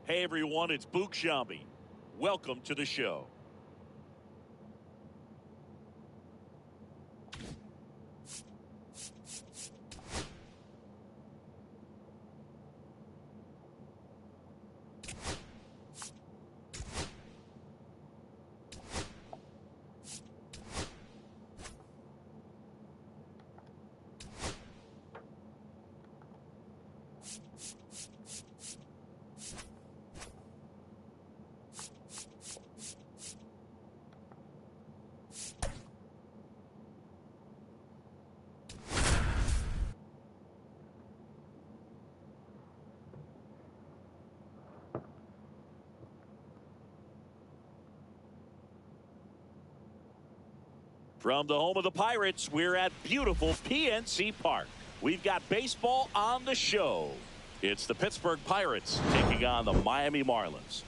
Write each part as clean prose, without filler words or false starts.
Hey everyone, it's Book Shambi. Welcome to the show. From the home of the Pirates, we're at beautiful PNC Park. We've got baseball on the show. It's the Pittsburgh Pirates taking on the Miami Marlins.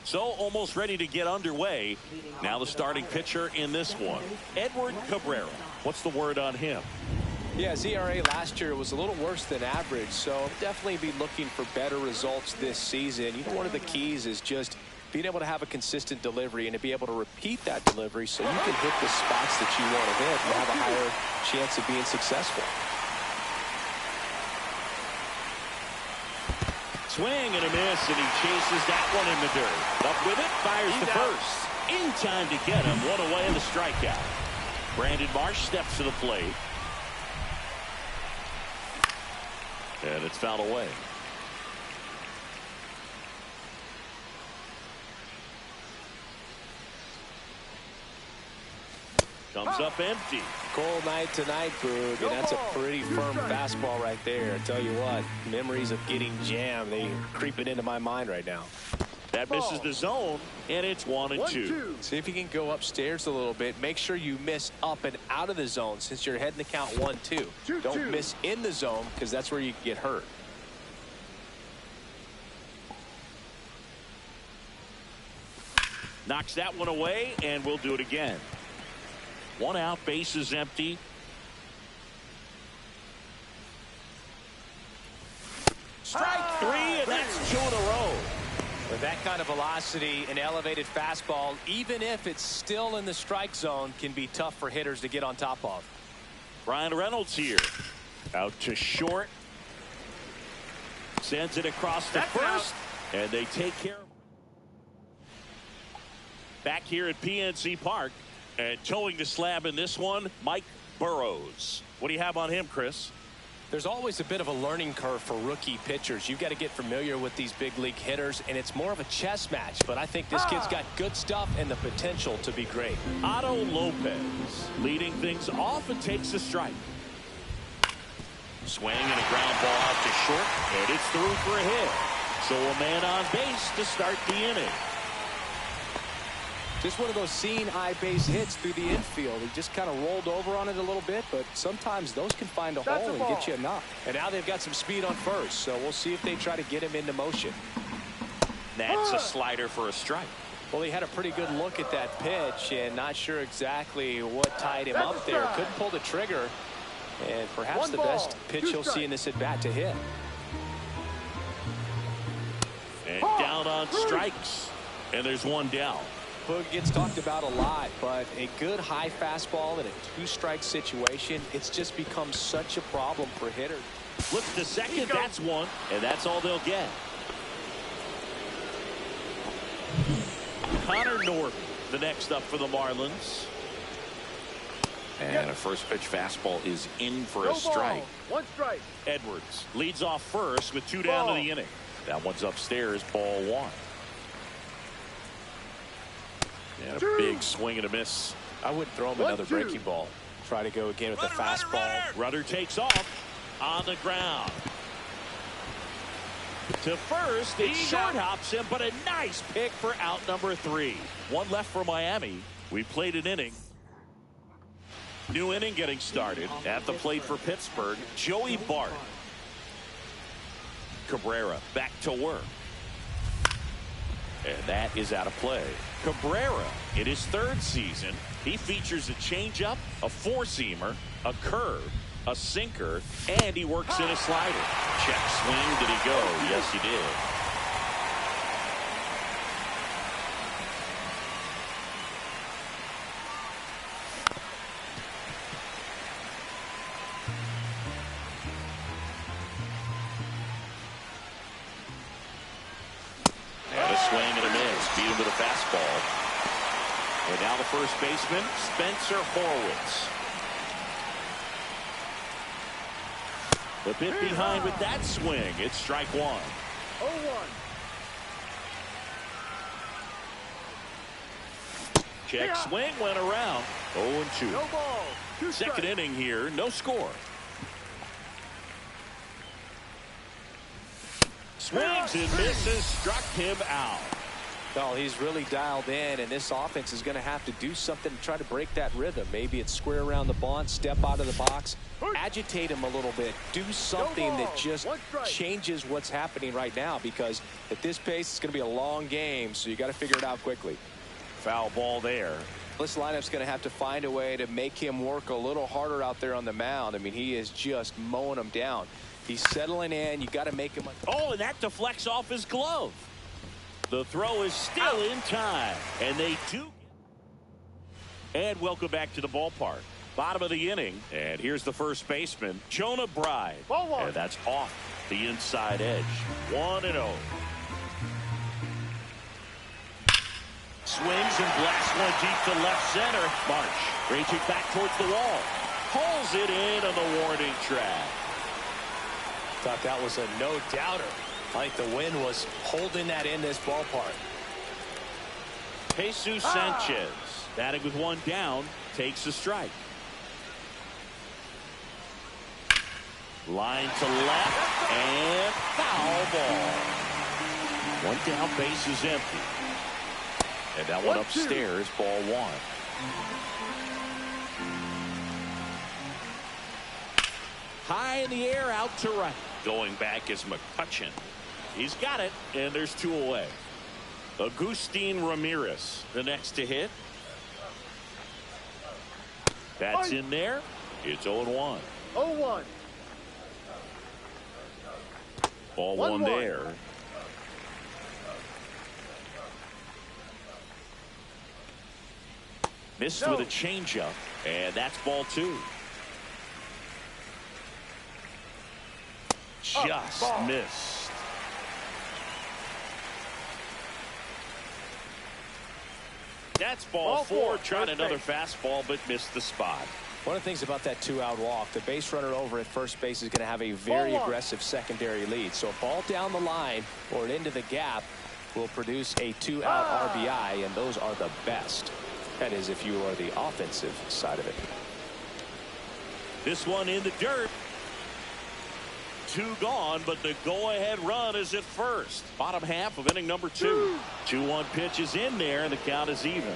So almost ready to get underway. Now the starting pitcher in this one, Edward Cabrera. What's the word on him? Yeah, his ERA last year was a little worse than average, so definitely be looking for better results this season. You know, one of the keys is just being able to have a consistent delivery and to be able to repeat that delivery so you can hit the spots that you want to hit and have a higher chance of being successful. Swing and a miss, and he chases that one in the dirt. Up with it, fires to first. In time to get him, one away in the strikeout. Brandon Marsh steps to the plate. And it's fouled away. Comes up empty. Cold night tonight, Boog, and that's a pretty firm fastball right there. I tell you what, memories of getting jammed, they creeping into my mind right now. That misses the zone, and it's 1-2. See if you can go upstairs a little bit. Make sure you miss up and out of the zone since you're heading to count 1-2. Don't miss in the zone because that's where you can get hurt. Knocks that one away, and we'll do it again. One out, base is empty. Strike three, and that's 2 in a row. With that kind of velocity, an elevated fastball, even if it's still in the strike zone, can be tough for hitters to get on top of. Ryan Reynolds here. Out to short. Sends it across the first, and they take care of it. Back here at PNC Park. And towing the slab in this one, Mike Burrows. What do you have on him, Chris? There's always a bit of a learning curve for rookie pitchers. You've got to get familiar with these big league hitters, and it's more of a chess match. But I think this kid's got good stuff and the potential to be great. Otto Lopez leading things off and takes a strike. Swing and a ground ball out to short, and it's through for a hit. So a man on base to start the inning. Just one of those seeing eye base hits through the infield. He just kind of rolled over on it a little bit, but sometimes those can find a hole and get you a knock. And now they've got some speed on first, so we'll see if they try to get him into motion. That's a slider for a strike. Well, he had a pretty good look at that pitch and not sure exactly what tied him up there. Couldn't pull the trigger, and perhaps the best pitch he'll see in this at bat to hit. And down on strikes, and there's one down. Boog gets talked about a lot, but a good high fastball in a two-strike situation, it's just become such a problem for hitters. Looks to second, that's one, and that's all they'll get. Connor Norton, the next up for the Marlins. And a first pitch fastball is in for a strike. One strike. Edwards leads off first with 2 down to the inning. That one's upstairs, ball 1. And a big swing and a miss. I wouldn't throw him another breaking ball. Try to go again with the fastball. Rudder takes off on the ground. To first, it short hops him, but a nice pick for out number 3. One left for Miami. We played an inning. New inning getting started. At the plate for Pittsburgh, Joey Bart. Cabrera back to work. And that is out of play. Cabrera, in his 3rd season, he features a changeup, a four-seamer, a curve, a sinker, and he works in a slider. Check swing. Did he go? Yes, he did. And a swing and a miss. Beat him with a fastball. And now the first baseman, Spencer Horwitz. A bit behind with that swing. It's strike one. 0-1. Check swing went around. 0-2. No ball. Two Second strikes. inning here. No score. Swings and misses. Struck him out. Well, he's really dialed in, and this offense is going to have to do something to try to break that rhythm. Maybe it's square around the bunt, step out of the box, agitate him a little bit, do something that just changes what's happening right now, because at this pace, it's going to be a long game, so you got to figure it out quickly. Foul ball there. This lineup's going to have to find a way to make him work a little harder out there on the mound. I mean, he is just mowing them down. He's settling in. You got to make him. Oh, and that deflects off his glove. The throw is still in time, and they do. And welcome back to the ballpark. Bottom of the inning, and here's the first baseman, Jonah Bride. Ball one. And that's off the inside edge. 1-0. Swings and blasts one deep to left center. March raging back towards the wall. Pulls it in on the warning track. Thought that was a no-doubter. Like the wind was holding that in this ballpark. Jesus Sanchez, batting with one down, takes a strike. Line to left, and foul ball. One down, base is empty. And that one upstairs, ball one. High in the air, out to right. Going back is McCutcheon. He's got it, and there's two away. Agustin Ramirez, the next to hit. That's in there. It's 0-1. 0-1. Ball one there. Missed with a changeup, and that's ball two. Just missed. That's ball four. Trying another fastball, but missed the spot. One of the things about that two-out walk, the base runner over at first base is going to have a very aggressive secondary lead. So a ball down the line or into the gap will produce a two-out RBI, and those are the best. That is, if you are the offensive side of it. This one in the dirt. Two gone, but the go-ahead run is at first. Bottom half of inning number two. 2-1 pitch is in there, and the count is even.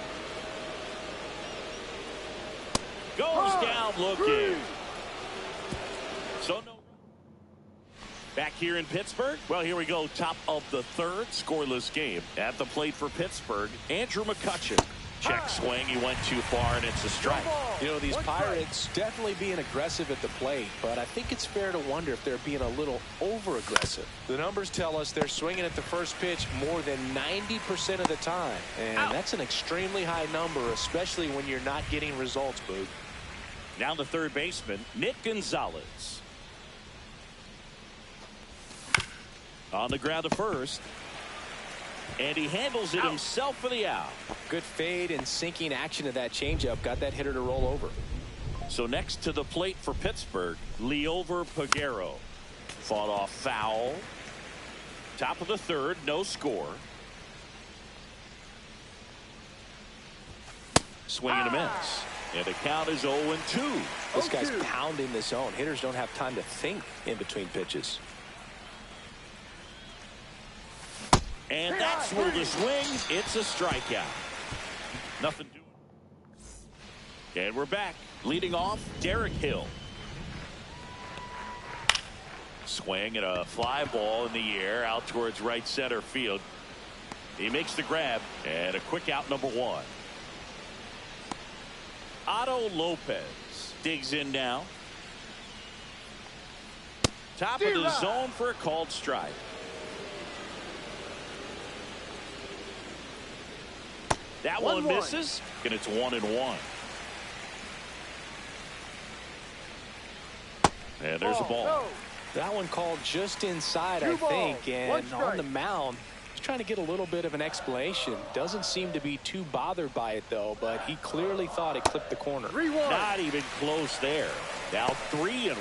Goes down looking. So no. Back here in Pittsburgh. Well, here we go. Top of the third. Scoreless game. At the plate for Pittsburgh, Andrew McCutcheon. Check swing. He went too far, and it's a strike. You know, these Pirates definitely being aggressive at the plate, but I think it's fair to wonder if they're being a little over-aggressive. The numbers tell us they're swinging at the first pitch more than 90% of the time, and that's an extremely high number, especially when you're not getting results, Boog. Now the third baseman, Nick Gonzalez. On the ground to first. And he handles it himself for the out. Good fade and sinking action of that changeup got that hitter to roll over. So next to the plate for Pittsburgh, Leover Peguero. Fought off foul. Top of the third, no score. Swing and a miss. And the count is 0-2. This guy's pounding the zone. Hitters don't have time to think in between pitches. And that's where the swing. It's a strikeout. Nothing doing. And we're back. Leading off, Derek Hill. Swing and a fly ball in the air out towards right center field. He makes the grab, and a quick out, number one. Otto Lopez digs in now. Top of the zone for a called strike. That one misses, and it's 1-1. And there's a ball. That one called just inside, I think, and on the mound, he's trying to get a little bit of an explanation. Doesn't seem to be too bothered by it, though, but he clearly thought it clipped the corner. Not even close there. Now 3-1.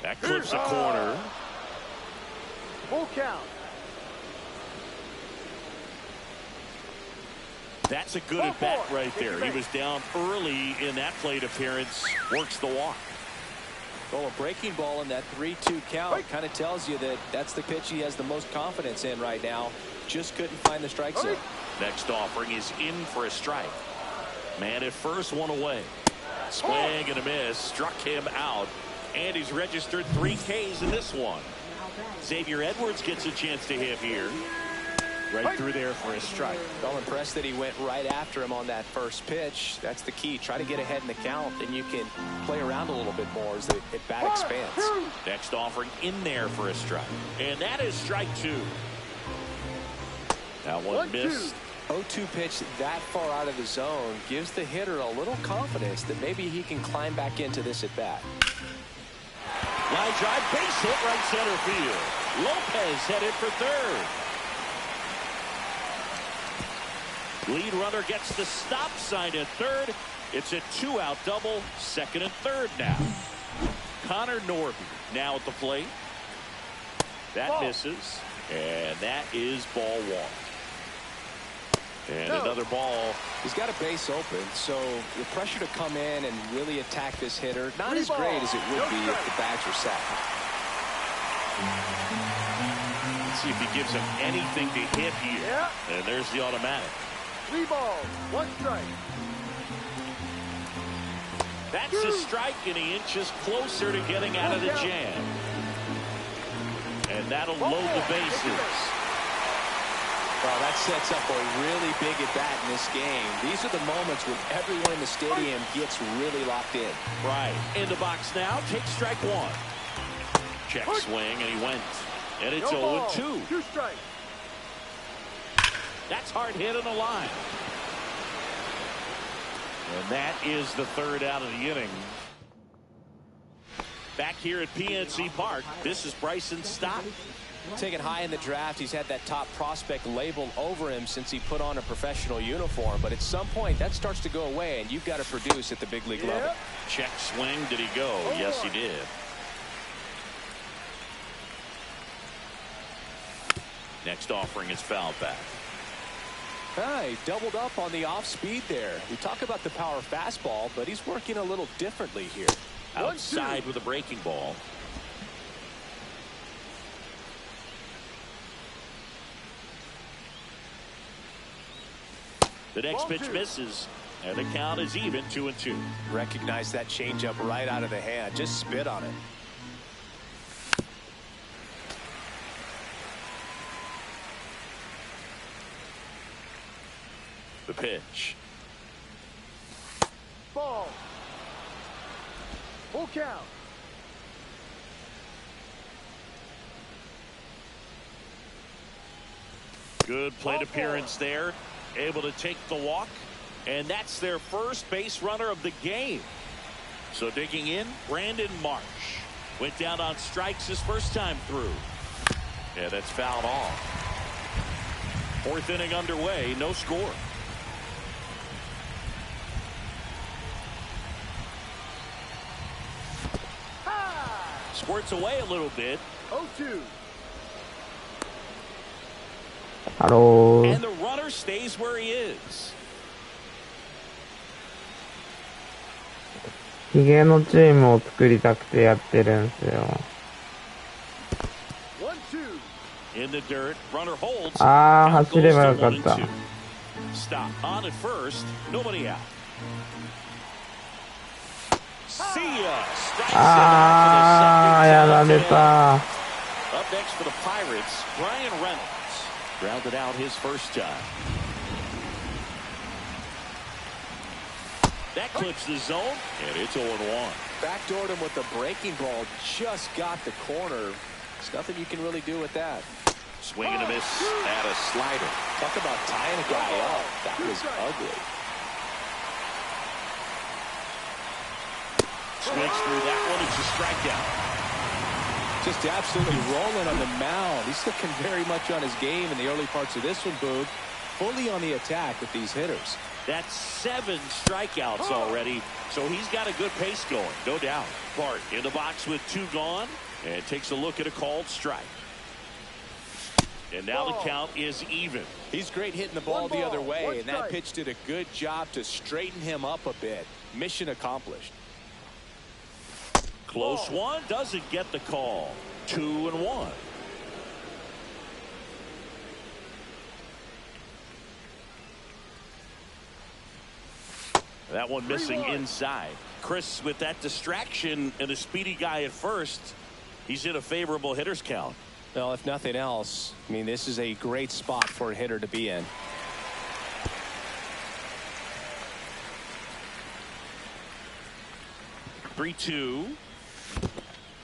That clips a corner. Full count. That's a good at bat right there. He was down early in that plate appearance. Works the walk. Well, a breaking ball in that 3-2 count kind of tells you that that's the pitch he has the most confidence in right now. Just couldn't find the strike zone. Next offering is in for a strike. Man at first, one away. Swing and a miss. Struck him out. And he's registered 3 Ks in this one. Xavier Edwards gets a chance to hit here. Right through there for a strike. Well, impressed that he went right after him on that first pitch. That's the key. Try to get ahead in the count, and you can play around a little bit more as the at-bat expands. Next offering in there for a strike. And that is strike 2. That one missed. 0-2 pitch that far out of the zone gives the hitter a little confidence that maybe he can climb back into this at-bat. Line drive, base hit right center field. Lopez headed for third. Lead runner gets the stop sign at third. It's a 2-out double, second and third now. Connor Norby now at the plate. That misses, and that is ball 1. And another ball. He's got a base open, so the pressure to come in and really attack this hitter, not as great as it would be if the bags were set. Let's see if he gives him anything to hit here. And there's the automatic. 3 balls, 1 strike. That's a strike, and he inches closer to getting out of the jam. And that'll load the bases. Well, that sets up a really big at-bat in this game. These are the moments when everyone in the stadium gets really locked in. Right. In the box now, take strike 1. Check swing, and he went. And it's 0-2. 2 strikes. That's hard hit on the line. And that is the 3rd out of the inning. Back here at PNC Park, this is Bryson Stott. Taken high in the draft, he's had that top prospect label over him since he put on a professional uniform. But at some point, that starts to go away, and you've got to produce at the big league level. Check swing. Did he go? Yes, he did. Next offering is foul back. He doubled up on the off speed there. We talk about the power fastball, but he's working a little differently here. Outside with a breaking ball. The next pitch misses, and the count is even 2-2. Recognize that changeup right out of the hand. Just spit on it. The pitch. Ball. Full count. Good plate appearance there. Able to take the walk. And that's their first base runner of the game. So digging in, Brandon Marsh. Went down on strikes his first time through. Yeah, that's fouled off. 4th inning underway, no score. Squirts away a little bit. 0-2. Hello. And the runner stays where he is. ヒゲのチームを作りたくてやってるんですよ。In the dirt, runner holds. ああ、走ればよかった。Stop on at first, nobody out. See ya. Strikes him out for the second time. やられた。 Up next for the Pirates, Brian Reynolds. Grounded out his first time. That clips the zone, and it's 0-1. Backdoored him with the breaking ball. Just got the corner. There's nothing you can really do with that. Swing and a miss at a slider. Talk about tying a guy up. That was ugly. Swings through that one. It's a strikeout. Just absolutely rolling on the mound. He's looking very much on his game in the early parts of this one, Boog. Fully on the attack with these hitters. That's 7 strikeouts already, so he's got a good pace going, no doubt. Bart in the box with 2 gone, and takes a look at a called strike. And now the count is even. He's great hitting the ball the other way, and that pitch did a good job to straighten him up a bit. Mission accomplished. Close one, doesn't get the call. 2-1. That one missing inside. Chris, with that distraction and a speedy guy at first, he's in a favorable hitter's count. Well, if nothing else, I mean, this is a great spot for a hitter to be in. Three-two.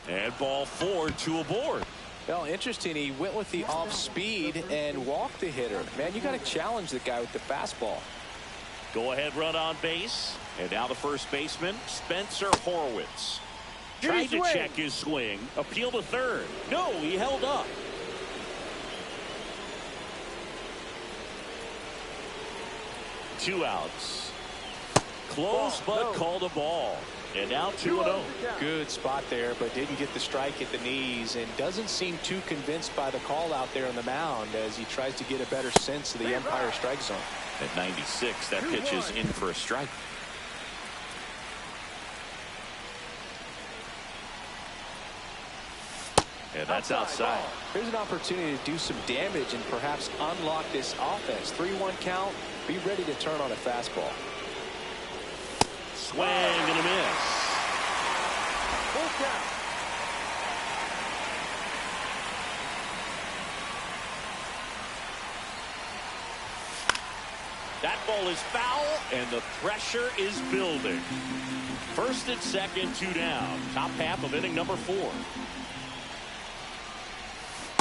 And ball 4, 2 aboard. Well, interesting. He went with the off speed and walked the hitter. Man, you got to challenge the guy with the fastball. Go ahead run on base. And now the first baseman, Spencer Horwitz. Tried to check his swing. Appeal to third. No, he held up. Two outs. Close, but called a ball. And now 2-0. Good spot there, but didn't get the strike at the knees, and doesn't seem too convinced by the call out there on the mound as he tries to get a better sense of the umpire strike zone. At 96, that pitch is in for a strike. And that's outside. Here's an opportunity to do some damage and perhaps unlock this offense. 3-1 count. Be ready to turn on a fastball. Swing and a miss. Full count. That ball is foul, and the pressure is building. First and second, 2 down. Top half of inning number 4.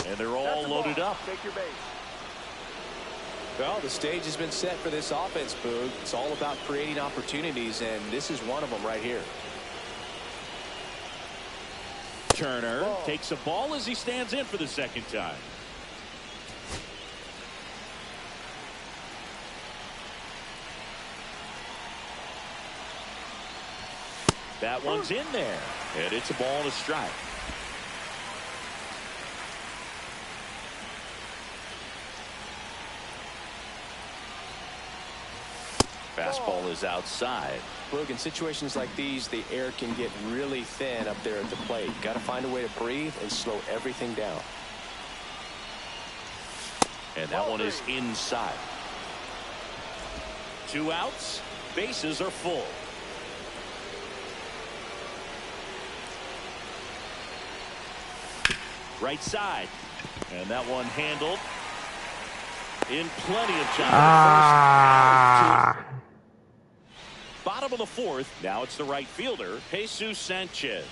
And they're all loaded up. Take your base. Well, the stage has been set for this offense, Boog. It's all about creating opportunities, and this is one of them right here. Turner takes a ball as he stands in for the second time. That one's in there, and it's a ball and a strike. Fastball is outside. Look, in situations like these, the air can get really thin up there at the plate. Got to find a way to breathe and slow everything down. And that one is inside. 2 outs. Bases are full. Right side. And that one handled in plenty of time. Bottom of the 4th. Now it's the right fielder, Jesus Sanchez.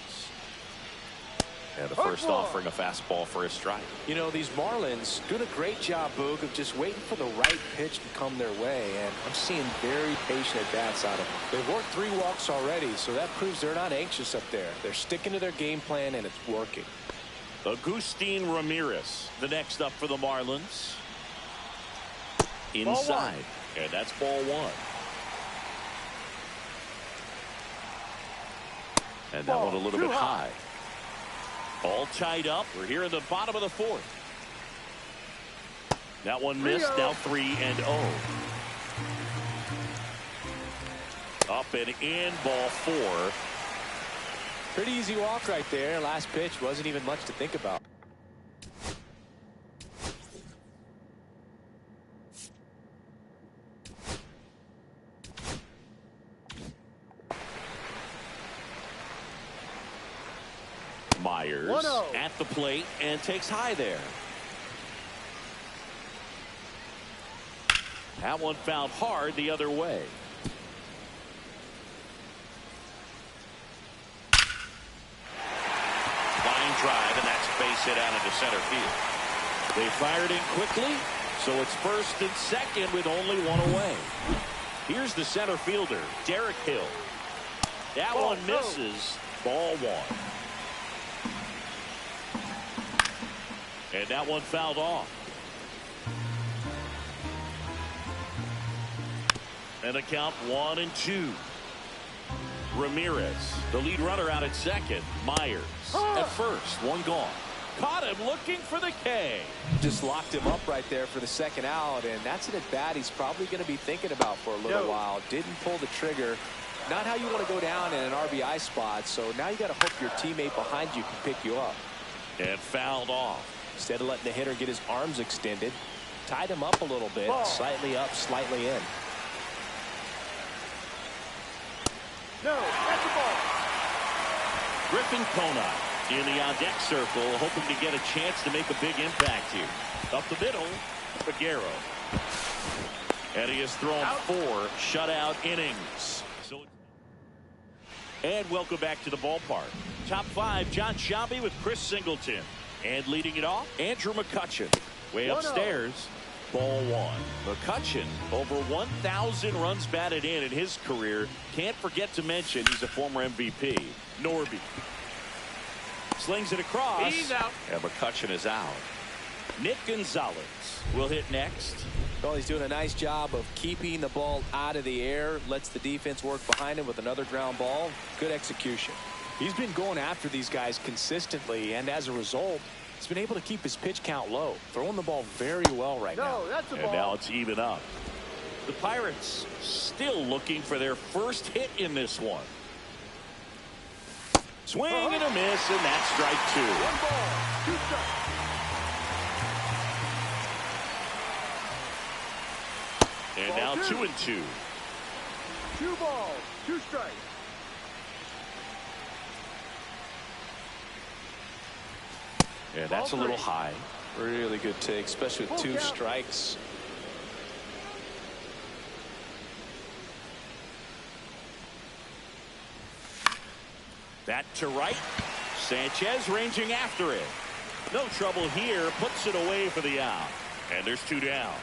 And the first offering a fastball for a strike. You know, these Marlins doing a great job, Boog, of just waiting for the right pitch to come their way. And I'm seeing very patient at-bats out of them. They've worked 3 walks already, so that proves they're not anxious up there. They're sticking to their game plan, and it's working. Agustin Ramirez, the next up for the Marlins. Inside. And that's ball 1. And that one a little bit high. All tied up. We're here in the bottom of the 4th. That one missed. Now 3-0. Up and in, ball 4. Pretty easy walk right there. Last pitch wasn't even much to think about. Myers at the plate and takes high there. That one fouled hard the other way. line drive, and that's a base hit out into center field. They fired in quickly, so it's first and second with only one away. Here's the center fielder, Derek Hill. That one misses. Ball one. And that one fouled off. And a count 1-2. Ramirez, the lead runner, out at second. Myers at first, one gone. Caught him looking for the K. Just locked him up right there for the second out, and that's an at-bat he's probably going to be thinking about for a little while. Didn't pull the trigger. Not how you want to go down in an RBI spot, so now you got to hope your teammate behind you can pick you up. And fouled off. Instead of letting the hitter get his arms extended, tied him up a little bit, slightly up, slightly in. No, that's the ball. Griffin Conine in the on-deck circle, hoping to get a chance to make a big impact here. Up the middle, Figueroa. And he has thrown 4 shutout innings. And welcome back to the ballpark. Top 5, John Sciambi with Chris Singleton. And leading it off, Andrew McCutchen. Way upstairs, ball 1. McCutchen, over 1,000 runs batted in his career. Can't forget to mention he's a former MVP. Norby slings it across. He's out. And McCutchen is out. Nick Gonzalez will hit next. Well, he's doing a nice job of keeping the ball out of the air. Lets the defense work behind him with another ground ball. Good execution. He's been going after these guys consistently, and as a result, he's been able to keep his pitch count low. Throwing the ball very well right now. That's the ball. And now it's even up. The Pirates still looking for their first hit in this one. Swing and a miss, and that's strike 2. 1 ball, 2 strikes. And Ball now 2. 2-2. 2 balls, 2 strikes. And that's a little high. Really good take, especially with 2 strikes. That to right. Sanchez ranging after it. No trouble here. Puts it away for the out. And there's 2 down.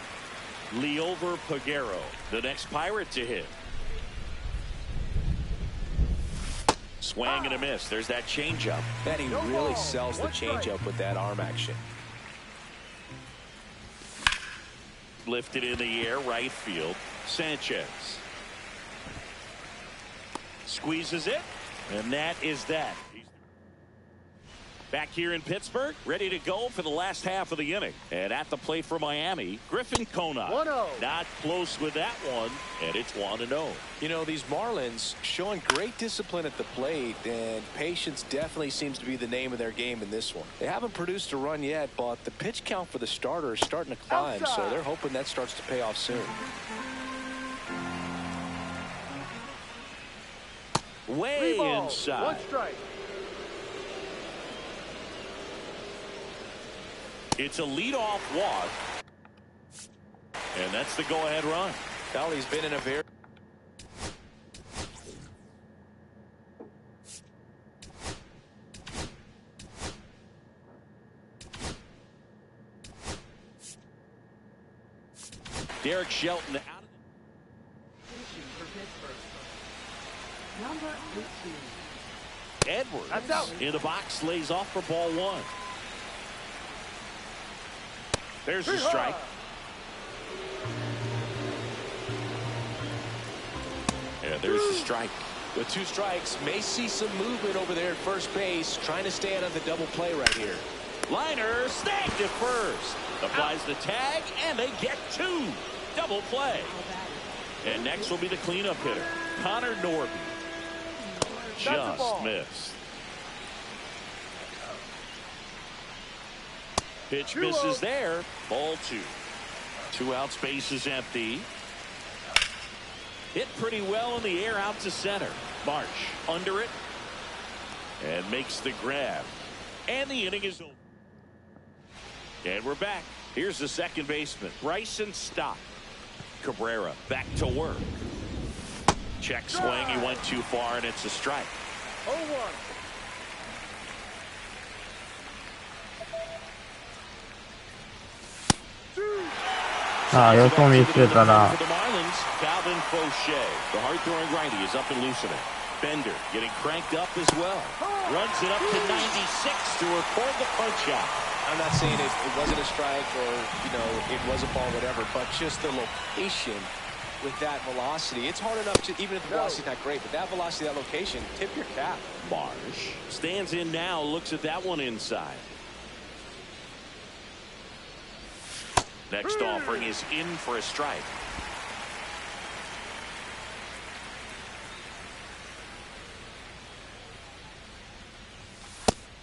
Leover Peguero, the next Pirate to hit. Swing and a miss. There's that changeup. And he really sells the changeup with that arm action. Lifted in the air, right field. Sanchez squeezes it, and that is that. Back here in Pittsburgh, ready to go for the last half of the inning. And at the plate for Miami, Griffin Conine. 1-0. Not close with that one, and it's 1-0. You know, these Marlins showing great discipline at the plate, and patience definitely seems to be the name of their game in this one. They haven't produced a run yet, but the pitch count for the starter is starting to climb, so they're hoping that starts to pay off soon. Way 3 balls, inside. 1 strike. It's a leadoff walk. And that's the go-ahead run. Well, he's been in a very... Derek Shelton out of Number 18. Edwards That's out. in the box, lays off for ball 1. There's the strike. And there's the strike. With 2 strikes, may see some movement over there at first base, trying to stay out of the double play right here. Liner snagged at first. Applies the tag, and they get 2. Double play. And next will be the cleanup hitter, Connor Norby. Just missed. Pitch misses there. Ball 2. 2 outs, base is empty. Hit pretty well in the air out to center. Marsh under it and makes the grab. And the inning is over. And we're back. Here's the second baseman, Bryson Stott. Cabrera back to work. Check swing. He went too far, and it's a strike. 0-1. ああ、よそ見してたら。For the Marlins, Calvin Fauché. The hard-throwing righty is up and loosening. Bender getting cranked up as well. Runs it up to 96 to record the punch out. I'm not saying it wasn't a strike or, you know, it was a ball, whatever, but just the location with that velocity. It's hard enough to, even if the velocity's not great, but that velocity, that location, tip your cap. Marsh stands in now, looks at that one inside. Next offering is in for a strike.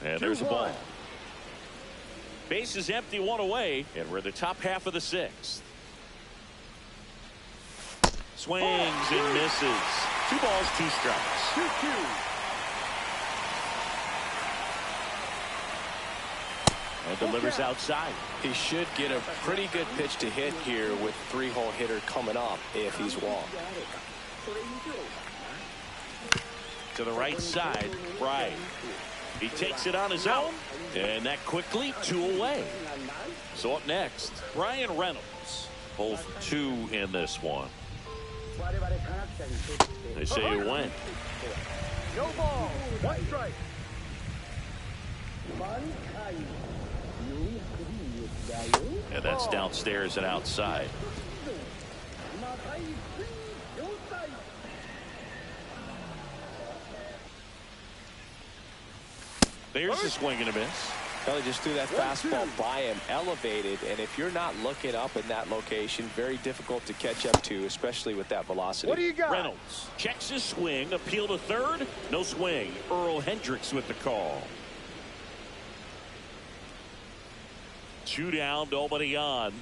And there's a ball. Base is empty, one away, and we're in the top half of the sixth. Swings and misses. 2 balls, 2 strikes. 2-2. And delivers outside. He should get a pretty good pitch to hit here with 3-hole hitter coming up if he's walked. To the right side, Bryant. He takes it on his own, and that quickly 2 away. So up next, Brian Reynolds. Both 2 in this one. They say you win. No ball. 1 strike. And that's downstairs and outside. There's a swing and a miss. Well, he just threw that fastball by him, elevated, and if you're not looking up in that location, very difficult to catch up to, especially with that velocity. What do you got? Reynolds checks his swing, appeal to third, no swing. Earl Hendricks with the call. 2 down, nobody on.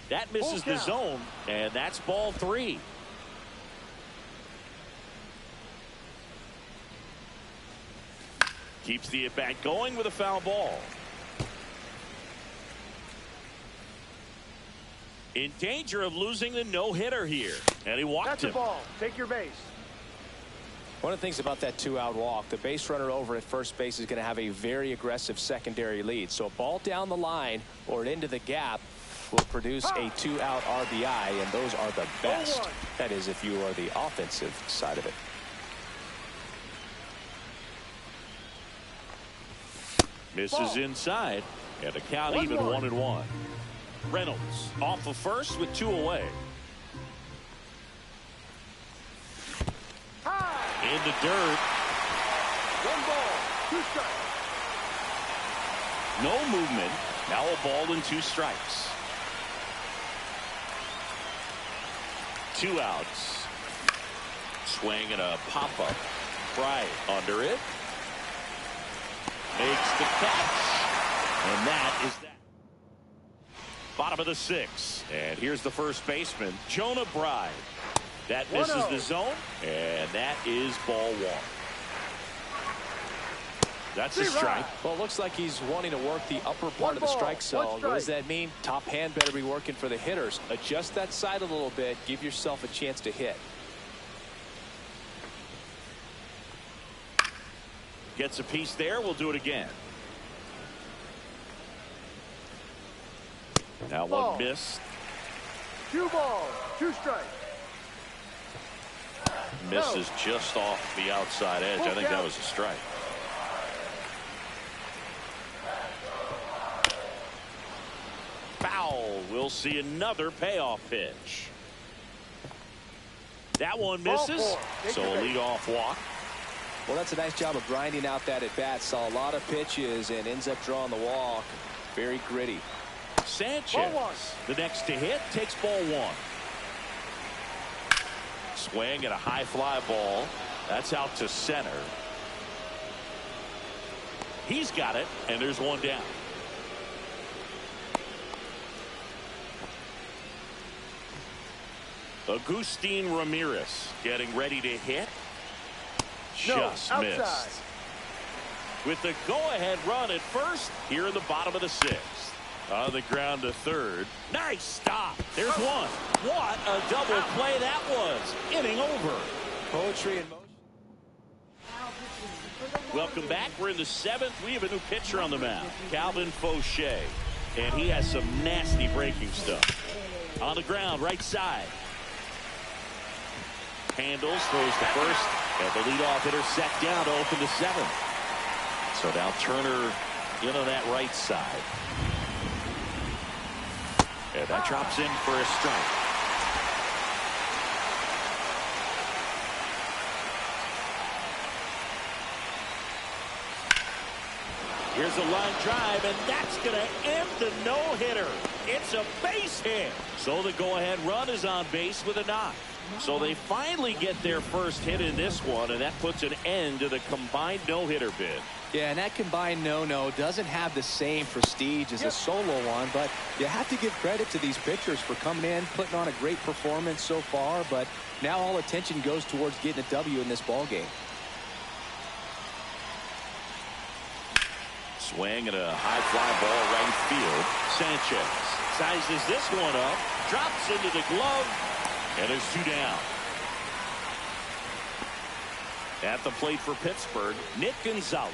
That misses the zone, and that's ball 3. Keeps the at-bat going with a foul ball. In danger of losing the no-hitter here. And he walked That's him. a ball. Take your base. One of the things about that 2-out walk, the base runner over at first base is going to have a very aggressive secondary lead. So a ball down the line or into the gap will produce a 2-out RBI, and those are the best. That is, if you are the offensive side of it. Misses inside, and the count even 1-1. Reynolds off of first with 2 away. In the dirt. 1 ball, 2 strikes. No movement. Now a ball and 2 strikes. 2 outs. Swing and a pop-up. Right under it. Makes the catch. And that is that. Bottom of the 6th. And here's the first baseman, Jonah Bride. That misses the zone. And that is ball 1. That's a strike. Well, it looks like he's wanting to work the upper part of the strike zone. What does that mean? Top hand better be working for the hitters. Adjust that side a little bit. Give yourself a chance to hit. Gets a piece there. We'll do it again. Now one missed. 2 balls, 2 strikes. Misses just off the outside edge. I think that was a strike. Foul. We'll see another payoff pitch. That one misses. So a leadoff walk. Well, that's a nice job of grinding out that at bat. Saw a lot of pitches and ends up drawing the walk. Very gritty. Sanchez, the next to hit, takes ball 1. Swing at a high fly ball. That's out to center. He's got it, and there's 1 down. Agustin Ramirez getting ready to hit. Just missed. With the go-ahead run at first, here in the bottom of the 6th. On the ground to third. Nice stop. There's 1. What a double play that was. Inning over. Poetry in motion. Welcome back. We're in the 7th. We have a new pitcher on the mound, Calvin Fauché. And he has some nasty breaking stuff. On the ground, right side. Handles, throws to first, and the leadoff hitter set down to open the 7th. So now Turner in on that right side. And that drops in for a strike. Here's a line drive, and that's going to end the no-hitter. It's a base hit. So the go-ahead run is on base with a knock. So they finally get their first hit in this one, and that puts an end to the combined no-hitter bid. Yeah, and that combined no-no doesn't have the same prestige as a solo one, but you have to give credit to these pitchers for coming in, putting on a great performance so far, but now all attention goes towards getting a W in this ballgame. Swing and a high fly ball right field. Sanchez sizes this one up, drops into the glove, and there's 2 down. At the plate for Pittsburgh, Nick Gonzalez.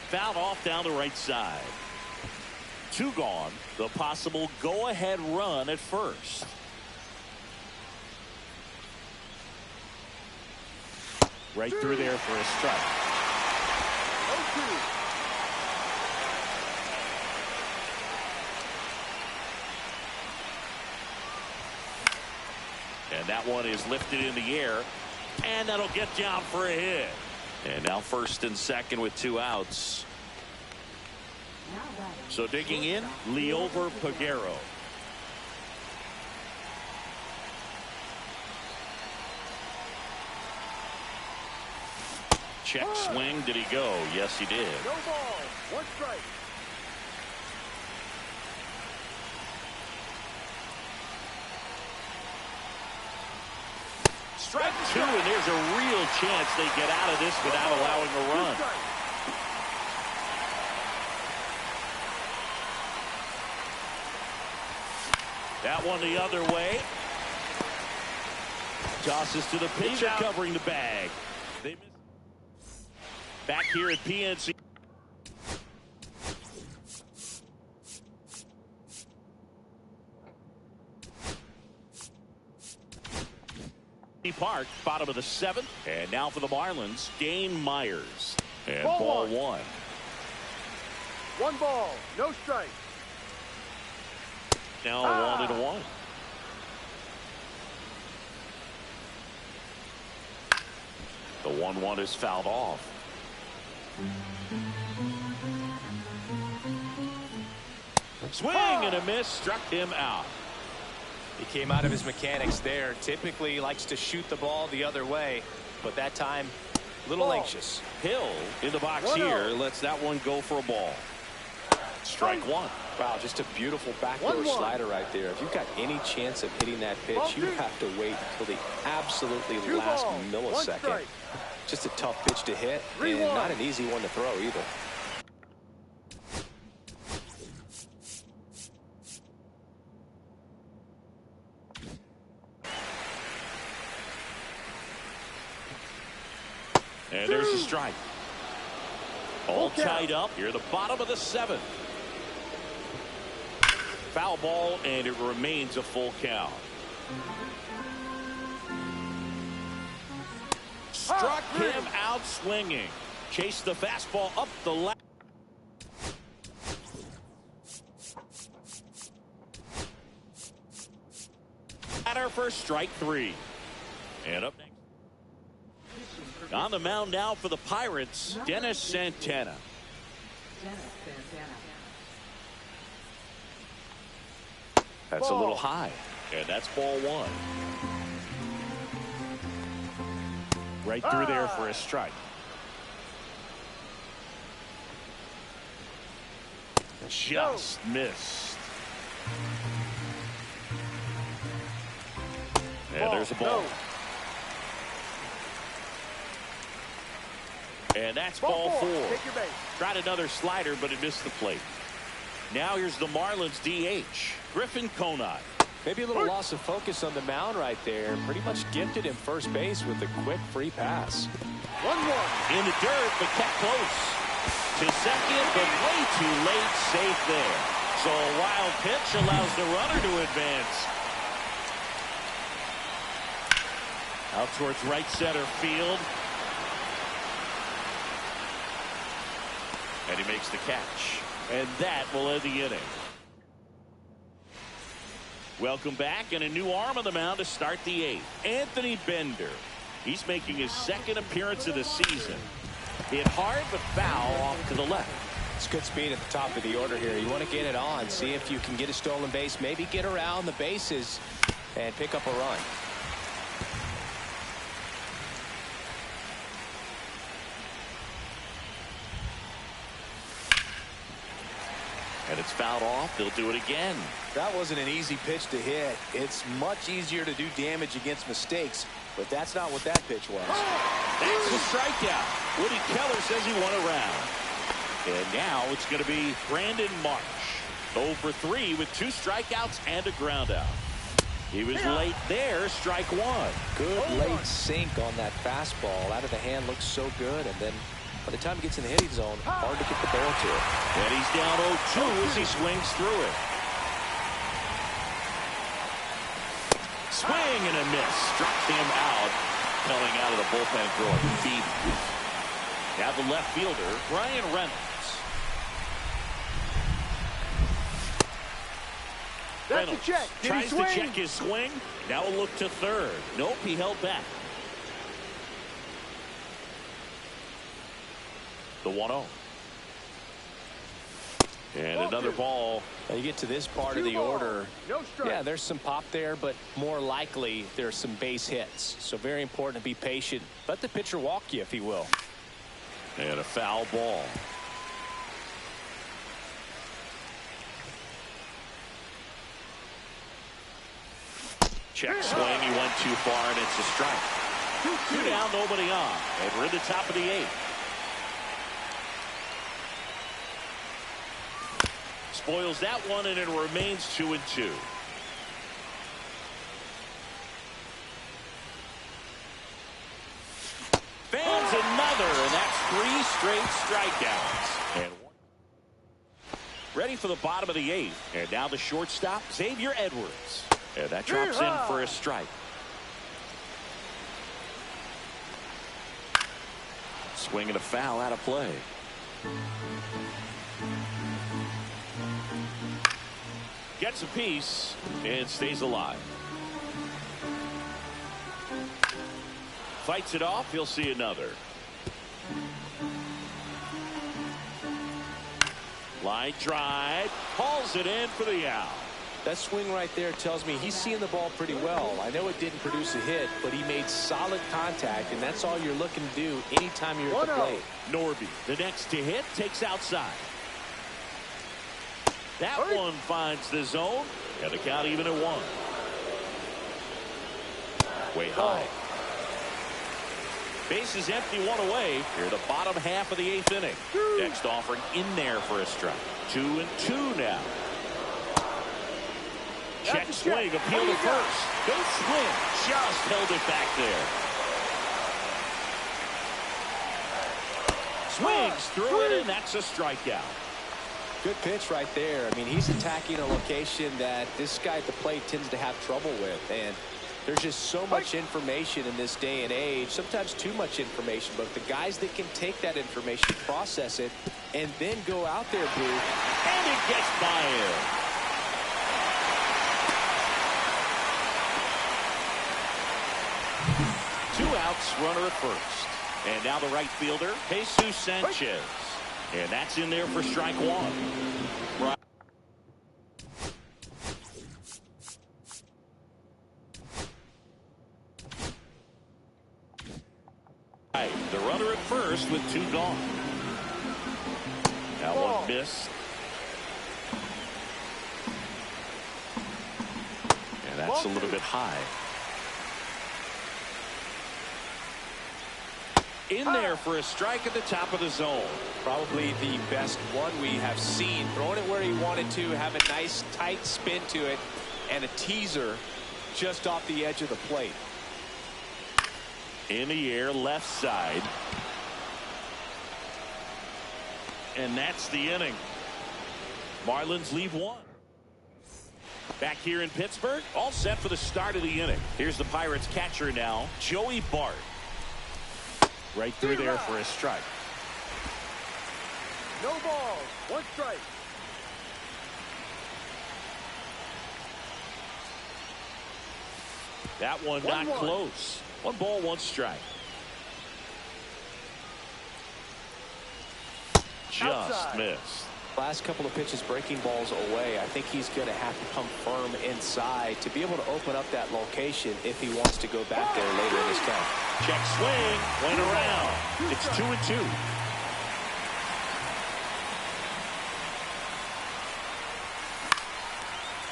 Fouled off down the right side. 2 gone. The possible go-ahead run at first. Right through there for a strike. 0-2. And that one is lifted in the air, and that'll get down for a hit. And now first and second with 2 outs. So digging in, Liover Peguero. Check swing. Did he go? Yes, he did. No ball. 1 strike. Strike 2, and there's a real chance they get out of this without allowing a run. That one the other way. Tosses to the pitcher covering the bag. They miss. Back here at PNC Park, bottom of the 7th, and now for the Marlins, Dane Myers. And ball 1. 1 ball, no strike. Now 1-1. The 1-1 is fouled off. Swing and a miss, struck him out. He came out of his mechanics there. Typically likes to shoot the ball the other way, but that time a little anxious. Hill in the box here lets that one go for a ball. Strike 1. Wow, just a beautiful backdoor slider right there. If you've got any chance of hitting that pitch, you have to wait until the absolutely last millisecond. Just a tough pitch to hit, and not an easy one to throw either. And there's a strike. All tied up here at the bottom of the 7th. Foul ball, and it remains a full count. Struck him out swinging. Chased the fastball up the left. Batter for strike 3. And up next. On the mound now for the Pirates, Dennis Santana. That's a little high, and that's ball 1. Right through there for a strike. Just missed. And there's a ball. And that's ball 4. Tried another slider, but it missed the plate. Now here's the Marlins DH, Griffin Conine. Maybe a little loss of focus on the mound right there. Pretty much gifted him first base with a quick free pass. 1-1. In the dirt, but kept close. To second, but way too late. Safe there. So a wild pitch allows the runner to advance. Out towards right center field. And he makes the catch. And that will end the inning. Welcome back, and a new arm on the mound to start the eighth. Anthony Bender. He's making his second appearance of the season. Hit hard, but foul off to the left. It's good speed at the top of the order here. You want to get it on, see if you can get a stolen base, maybe get around the bases and pick up a run. And it's fouled off. They'll do it again. That wasn't an easy pitch to hit. It's much easier to do damage against mistakes, but that's not what that pitch was. That's the strikeout. Woody Keller says he won a round. And now it's going to be Brandon Marsh. 0 for 3 with 2 strikeouts and a ground out. He was late there, strike one. Good late sink on that fastball. Out of the hand looks so good, and then by the time he gets in the hitting zone, hard to get the ball to it. And he's down 0-2 as he swings through it. Swing and a miss. Struck him out. Coming out of the bullpen throwing feet. Now the left fielder, Brian Reynolds. That's a check. Did Tries he to swing? check his swing. Now a look to third. Nope, he held back. The 1-0. And another ball. Now you get to this part of the order. No strike. Yeah, there's some pop there, but more likely there's some base hits. So very important to be patient. Let the pitcher walk you if he will. And a foul ball. Check swing. He went too far, and it's a strike. 2 down, nobody on. And we're in the top of the 8th. Spoils that one, and it remains 2-2. Fans another, and that's 3 straight strikeouts. And ready for the bottom of the 8th. And now the shortstop, Xavier Edwards. And that drops in for a strike. Swing and a foul out of play. Gets a piece and stays alive. Fights it off. He'll see another. Line drive. Hauls it in for the out. That swing right there tells me he's seeing the ball pretty well. I know it didn't produce a hit, but he made solid contact, and that's all you're looking to do anytime you're at the plate. Norby, the next to hit, takes outside. That one finds the zone, and the count even at 1. Way high. Base is empty, 1 away. Here, the bottom half of the 8th inning. Next offering in there for a strike. 2-2 now. Check swing, appeal to first. Go swing. Just held it back there. Swings through it, and that's a strikeout. Good pitch right there. I mean, he's attacking a location that this guy at the plate tends to have trouble with. And there's just so much information in this day and age, sometimes too much information. But the guys that can take that information, process it, and then go out there, Blue. And it gets by him. 2 outs, runner at first. And now the right fielder, Jesus Sanchez. And that's in there for strike 1. Right, the runner at first with 2 gone. Now one missed. And that's a little bit high. In there for a strike at the top of the zone. Probably the best one we have seen. Throwing it where he wanted to, have a nice tight spin to it, and a teaser just off the edge of the plate. In the air, left side. And that's the inning. Marlins lead one. Back here in Pittsburgh, all set for the start of the inning. Here's the Pirates catcher now, Joey Bart. Right through there for a strike. No balls. One strike. That one not close. 1 ball, 1 strike. Just missed. Last couple of pitches breaking balls away. I think he's going to have to come firm inside to be able to open up that location if he wants to go back there later in this count. Check swing, went around. It's 2-2.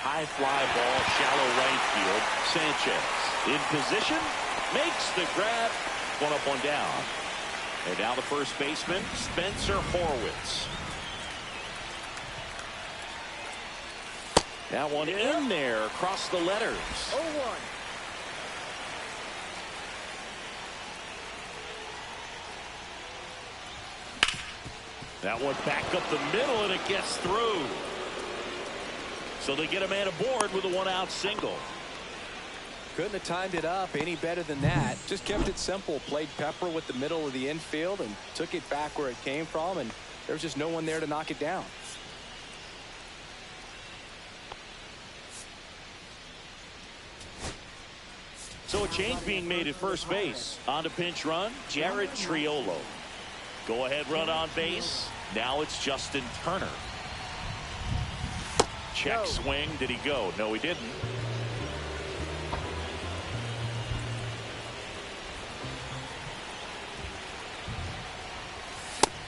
High fly ball, shallow right field. Sanchez in position, makes the grab. 1 up, 1 down. And now the first baseman, Spencer Horwitz. That one in there across the letters. 0-1. That one back up the middle, and it gets through. So they get a man aboard with a 1-out single. Couldn't have timed it up any better than that. Just kept it simple. Played pepper with the middle of the infield and took it back where it came from, and there was just no one there to knock it down. So a change being made at first base. On to pinch run, Jared Triolo. Go ahead run on base. Now it's Justin Turner. Check swing. Did he go? No, he didn't.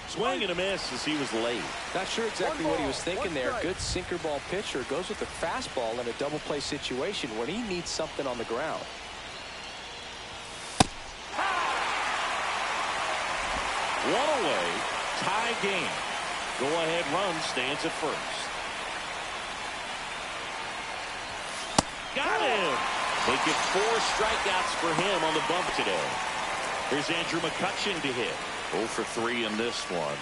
Swing and a miss as he was late. Not sure exactly what he was thinking there. Good sinker ball pitcher goes with the fastball in a double play situation when he needs something on the ground. One away, tie game. Go ahead run stands at first. Got him. Make it 4 strikeouts for him on the bump today. Here's Andrew McCutchen to hit. 0 for 3 in this one.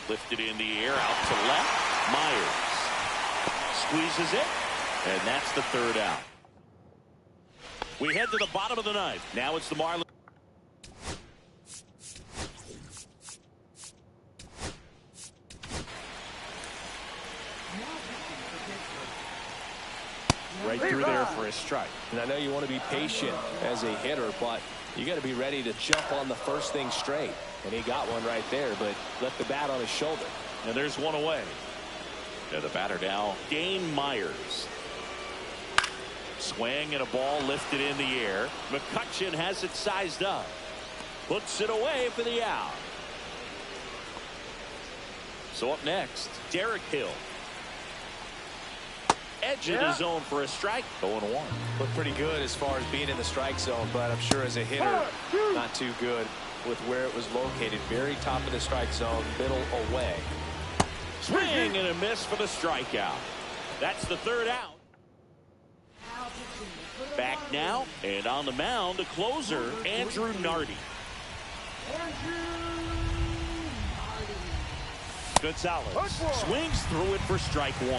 Lifted in the air out to left. Myers squeezes it, and that's the 3rd out. We head to the bottom of the 9th. Now it's the Marlins. Right through there for a strike. And I know you want to be patient as a hitter, but you got to be ready to jump on the first thing straight. And he got one right there, but left the bat on his shoulder. And there's one away. And the batter now, Dane Myers. Swing and a ball lifted in the air. McCutchen has it sized up. Puts it away for the out. So up next, Derek Hill. Edge of the zone for a strike. 0-1. Looked pretty good as far as being in the strike zone, but I'm sure as a hitter, not too good with where it was located. Very top of the strike zone, middle away. Swing and a miss for the strikeout. That's the 3rd out. Back now, and on the mound, the closer, Andrew Nardi. Gonzalez swings through it for strike 1.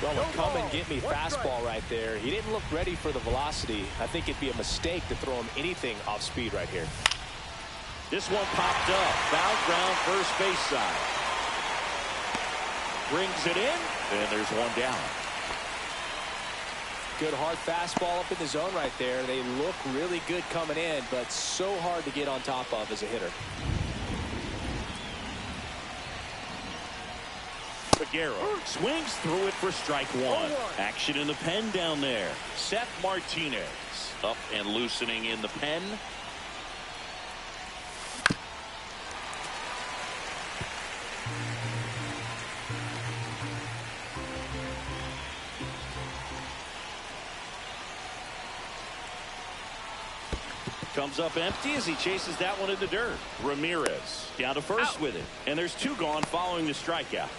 Well, a come and get me fastball right there. He didn't look ready for the velocity. I think it'd be a mistake to throw him anything off speed right here. This one popped up. Foul ground, first base side. Brings it in, and there's 1 down. Good hard fastball up in the zone right there. They look really good coming in, but so hard to get on top of as a hitter. Figueroa swings through it for strike 1. Action in the pen down there. Seth Martinez up and loosening in the pen. Comes up empty as he chases that one in the dirt. Ramirez down to first with it. And there's 2 gone following the strikeout.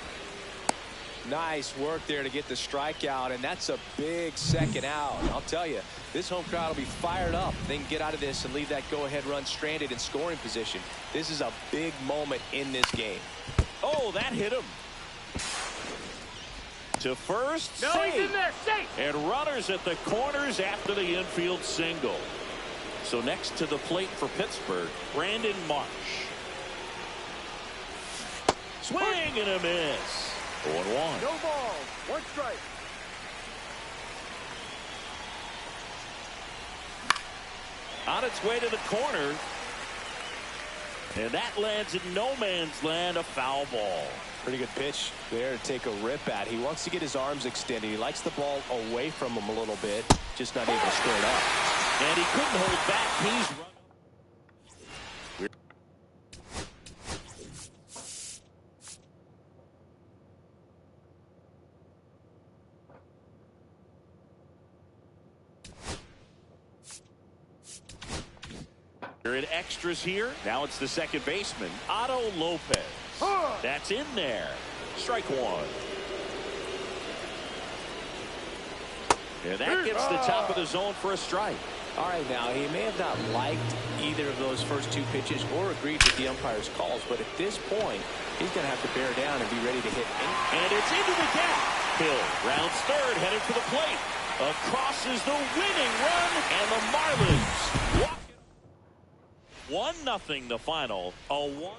Nice work there to get the strikeout, and that's a big second out. I'll tell you, this home crowd will be fired up. They can get out of this and leave that go-ahead run stranded in scoring position. This is a big moment in this game. Oh, that hit him. To first, No, safe. he's in there, safe. And runners at the corners after the infield single. So next to the plate for Pittsburgh, Brandon Marsh. Swing and a miss. 0-1. No ball. One strike. On its way to the corner. And that lands in no man's land, a foul ball. Pretty good pitch there to take a rip at. He wants to get his arms extended. He likes the ball away from him a little bit, just not able to square it up. And he couldn't hold back. He's running. They're in extras here. Now it's the second baseman, Otto Lopez. That's in there. Strike one. And that gets the top of the zone for a strike. All right, now, he may have not liked either of those first two pitches or agreed with the umpire's calls, but at this point, he's going to have to bear down and be ready to hit. And it's into the gap. Hill rounds third, headed for the plate. Across is the winning run, and the Marlins walk it. 1-0 the final. A 1.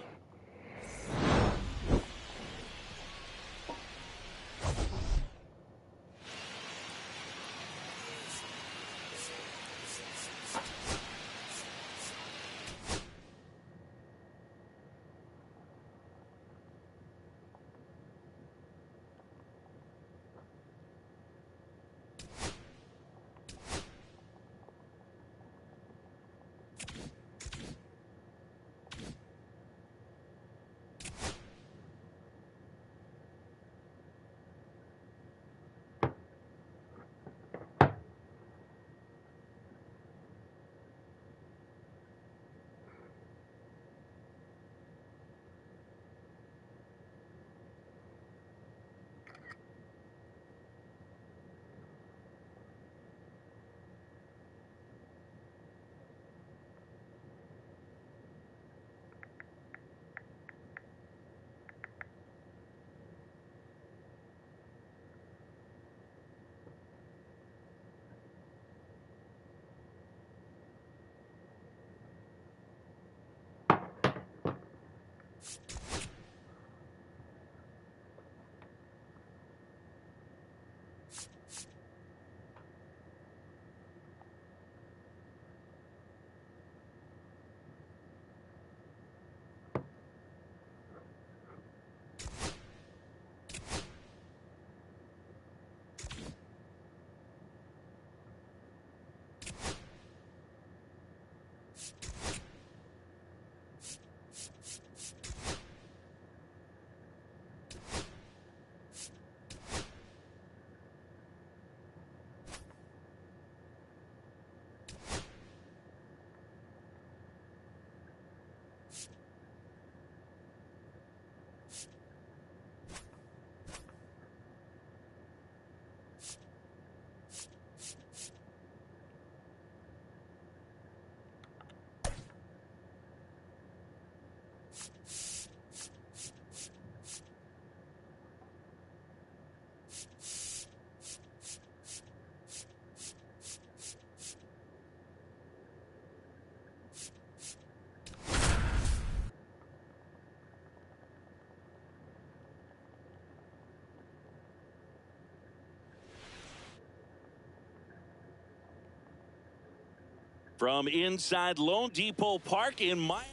From inside Lone Depot Park in Miami,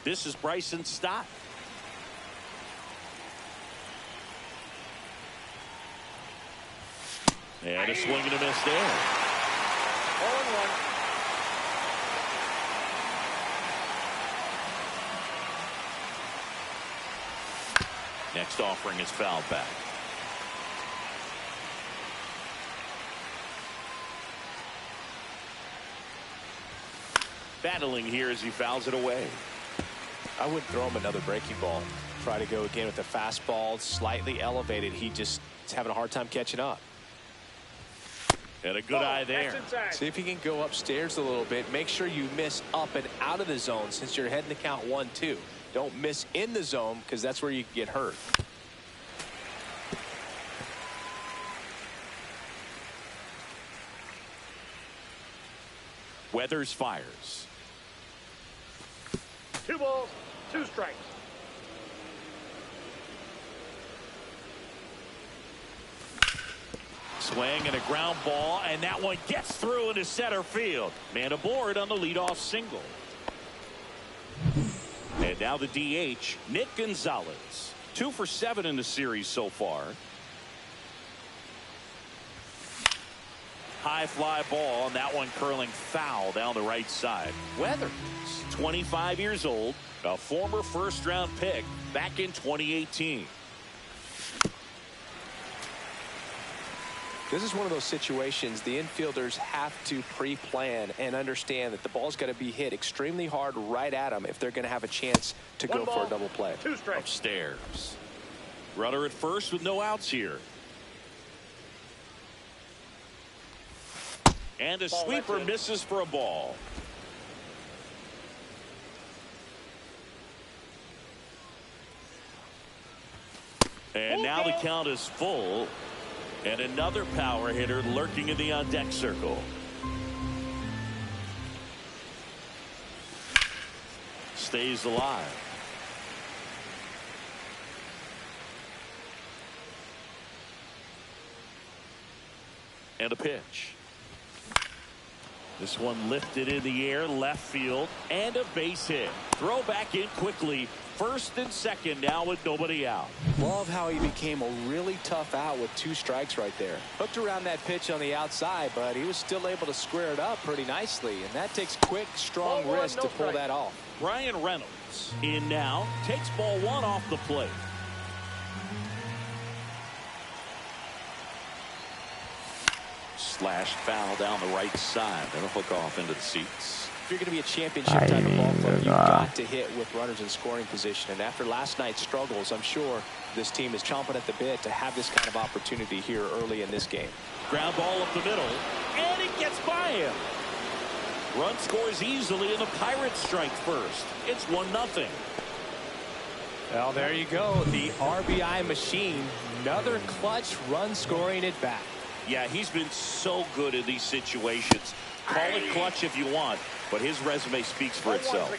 this is Bryson Stott. And a swing and a miss there. 0-1. Next offering is fouled back. Battling here as he fouls it away. I wouldn't throw him another breaking ball. try to go again with the fastball slightly elevated. He just is having a hard time catching up. And a good eye there. See if he can go upstairs a little bit. Make sure you miss up and out of the zone since you're heading to count 1-2. Don't miss in the zone because that's where you can get hurt. Weathers fires. 2 balls, 2 strikes. Swing and a ground ball, and that one gets through into center field. Man aboard on the leadoff single. And now the DH, Nick Gonzalez. 2 for 7 in the series so far. High fly ball, and that one curling foul down the right side. Weathers, 25 years old, a former first-round pick back in 2018. This is one of those situations the infielders have to pre-plan and understand that the ball's got to be hit extremely hard right at them if they're going to have a chance to go for a double play. 2 strikes. Upstairs. Runner at first with no outs here. And a sweeper misses for a ball. And now the count is full. And another power hitter lurking in the on-deck circle. Stays alive. And a pitch. This one lifted in the air, left field, and a base hit. Throw back in quickly. First and second now with nobody out. Love how he became a really tough out with 2 strikes right there. Hooked around that pitch on the outside, but he was still able to square it up pretty nicely. And that takes quick, strong wrist to pull that off. Ryan Reynolds in now, takes ball 1 off the plate. Slash foul down the right side. That'll hook off into the seats. If you're going to be a championship type of ball club, you've got to hit with runners in scoring position. And after last night's struggles, I'm sure this team is chomping at the bit to have this kind of opportunity here early in this game. Ground ball up the middle, and it gets by him. Run scores easily, and the Pirates strike first. It's 1-0. Well, there you go. The RBI machine. Another clutch run scoring at bat. Yeah, he's been so good in these situations. Call it clutch if you want, but his resume speaks for itself.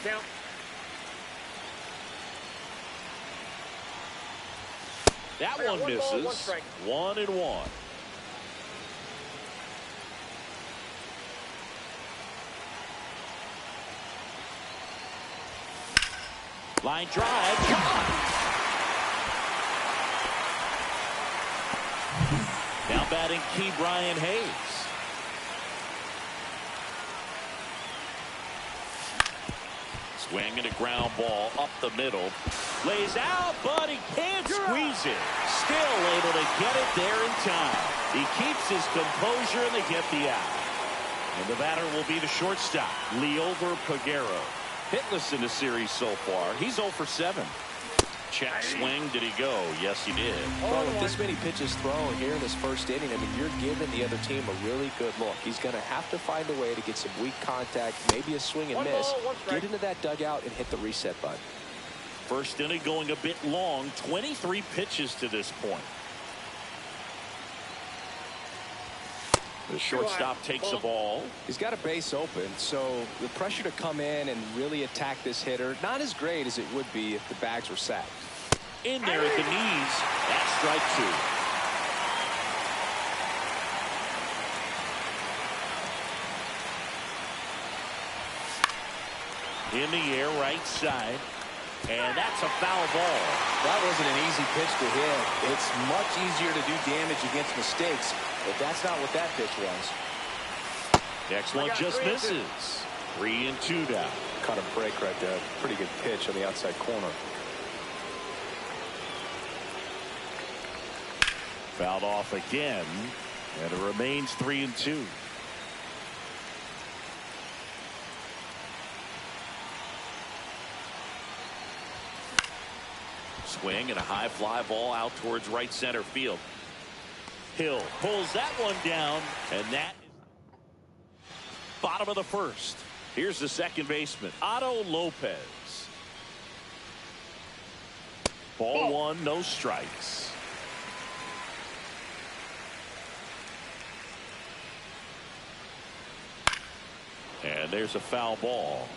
That one misses. 1-1. Line drive. Now batting key Brian Hayes. Swing and a ground ball up the middle. Lays out, but he can't squeeze it. Still able to get it there in time. He keeps his composure and they get the out. And the batter will be the shortstop, Liover Peguero. Hitless in the series so far. He's 0 for 7. Check swing. Did he go? Yes, he did. Well, with this many pitches thrown here in this first inning, I mean, you're giving the other team a really good look. He's going to have to find a way to get some weak contact, maybe a swing and miss, get into that dugout and hit the reset button. First inning going a bit long. 23 pitches to this point. The shortstop takes the ball. He's got a base open, so the pressure to come in and really attack this hitter, not as great as it would be if the bags were sacked. In there at the knees. That's strike 2. In the air, right side. And that's a foul ball. That wasn't an easy pitch to hit. It's much easier to do damage against mistakes, but that's not what that pitch was. Next one just misses. 3-2 down. Caught a break right there. Pretty good pitch on the outside corner. Fouled off again, and it remains 3-2. Swing and a high fly ball out towards right center field. Hill pulls that one down, and that is bottom of the first. Here's the second baseman, Otto Lopez. Ball one, no strikes. And there's a foul ball.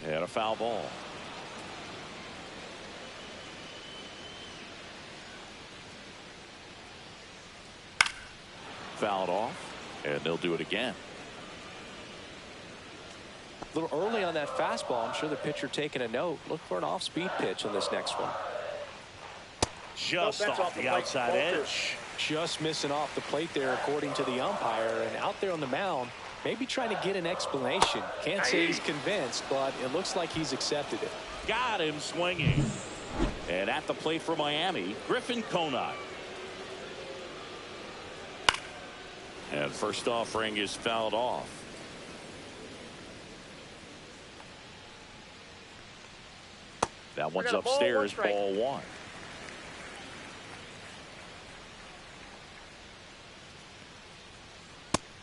And a foul ball. Fouled off, and they'll do it again. A little early on that fastball. I'm sure the pitcher taking a note. Look for an off-speed pitch on this next one. Just off the outside edge. Just missing off the plate there, according to the umpire. And out there on the mound, maybe trying to get an explanation. Can't say he's convinced, but it looks like he's accepted it. Got him swinging. And at the plate for Miami, Griffin Conine. And first offering is fouled off. That one's upstairs, ball one.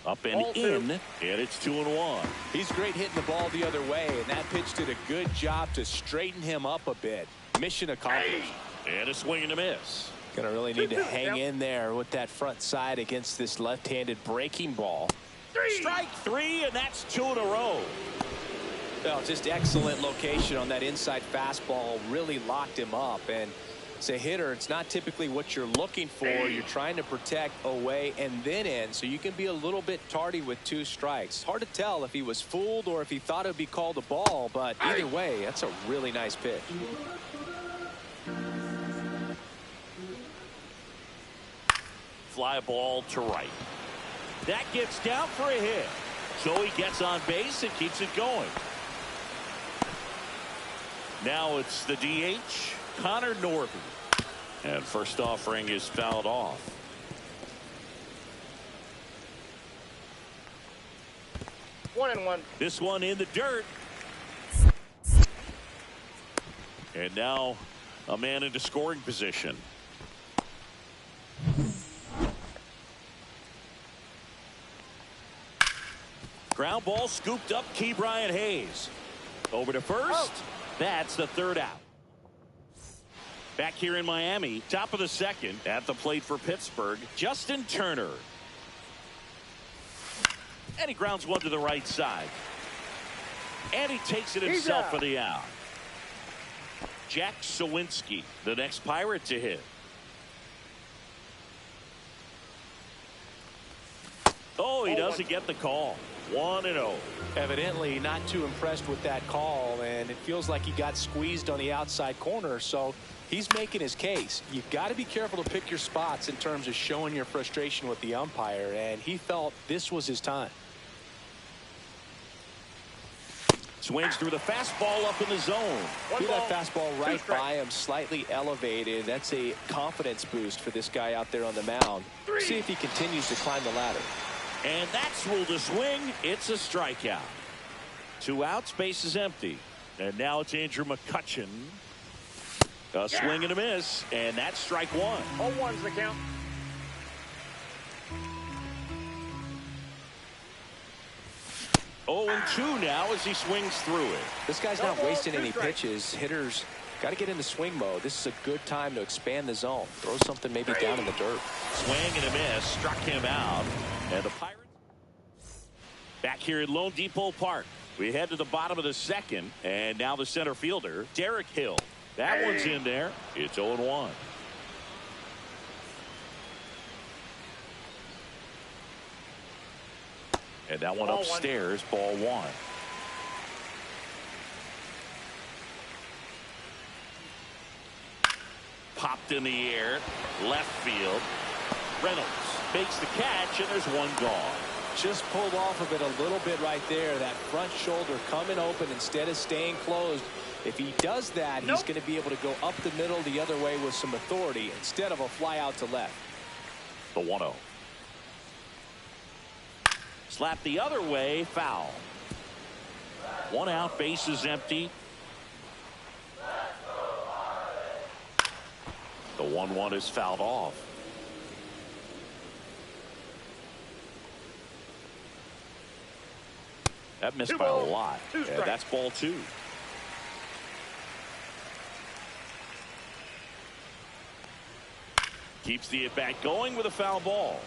Up and in, and it's 2-1. He's great hitting the ball the other way, and that pitch did a good job to straighten him up a bit. Mission accomplished. And a swing and a miss. Gonna really need to hang in there with that front side against this left-handed breaking ball. Strike three, and that's 2 in a row. Well, just excellent location on that inside fastball. Really locked him up. And as a hitter, it's not typically what you're looking for. You're trying to protect away and then in, so you can be a little bit tardy with 2 strikes. Hard to tell if he was fooled or if he thought it would be called a ball, but either way, that's a really nice pitch. Fly ball to right. That gets down for a hit. So he gets on base and keeps it going. Now it's the DH, Connor Norby. And first offering is fouled off. 1-1. This one in the dirt. And now a man into scoring position. Ground ball scooped up, Key Brian Hayes. Over to first. That's the third out. Back here in Miami, top of the second, at the plate for Pittsburgh, Justin Turner. And he grounds one to the right side. And he takes it himself for the out. Jack Sawinski, the next Pirate to hit. Oh, he doesn't get the call. 1-0. Evidently not too impressed with that call, and it feels like he got squeezed on the outside corner, so he's making his case. You've got to be careful to pick your spots in terms of showing your frustration with the umpire, and he felt this was his time. Swings through the fastball up in the zone. See that fastball right by him, slightly elevated. That's a confidence boost for this guy out there on the mound. See if he continues to climb the ladder. And that's ruled a swing. It's a strikeout. 2 outs, base is empty. And now it's Andrew McCutchen. A swing and a miss, and that's strike 1. 0-1's the count. Oh, and 2 now as he swings through it. This guy's not wasting any pitches. Hitters got to get in the swing mode. This is a good time to expand the zone. Throw something maybe down in the dirt. Swing and a miss, struck him out. And the Pirates back here at Lone Depot Park. We head to the bottom of the second, and now the center fielder, Derek Hill. That one's in there. It's 0-1. And that one upstairs, ball 1. Popped in the air, left field. Reynolds makes the catch, and there's one gone. Just pulled off of it a little bit right there. That front shoulder coming open instead of staying closed. If he does that, he's going to be able to go up the middle the other way with some authority instead of a fly out to left. The 1-0. Slap the other way, foul. One out, base is empty. The 1-1 is fouled off. That missed by a lot. Yeah, that's ball 2. Keeps the at-bat going with a foul ball.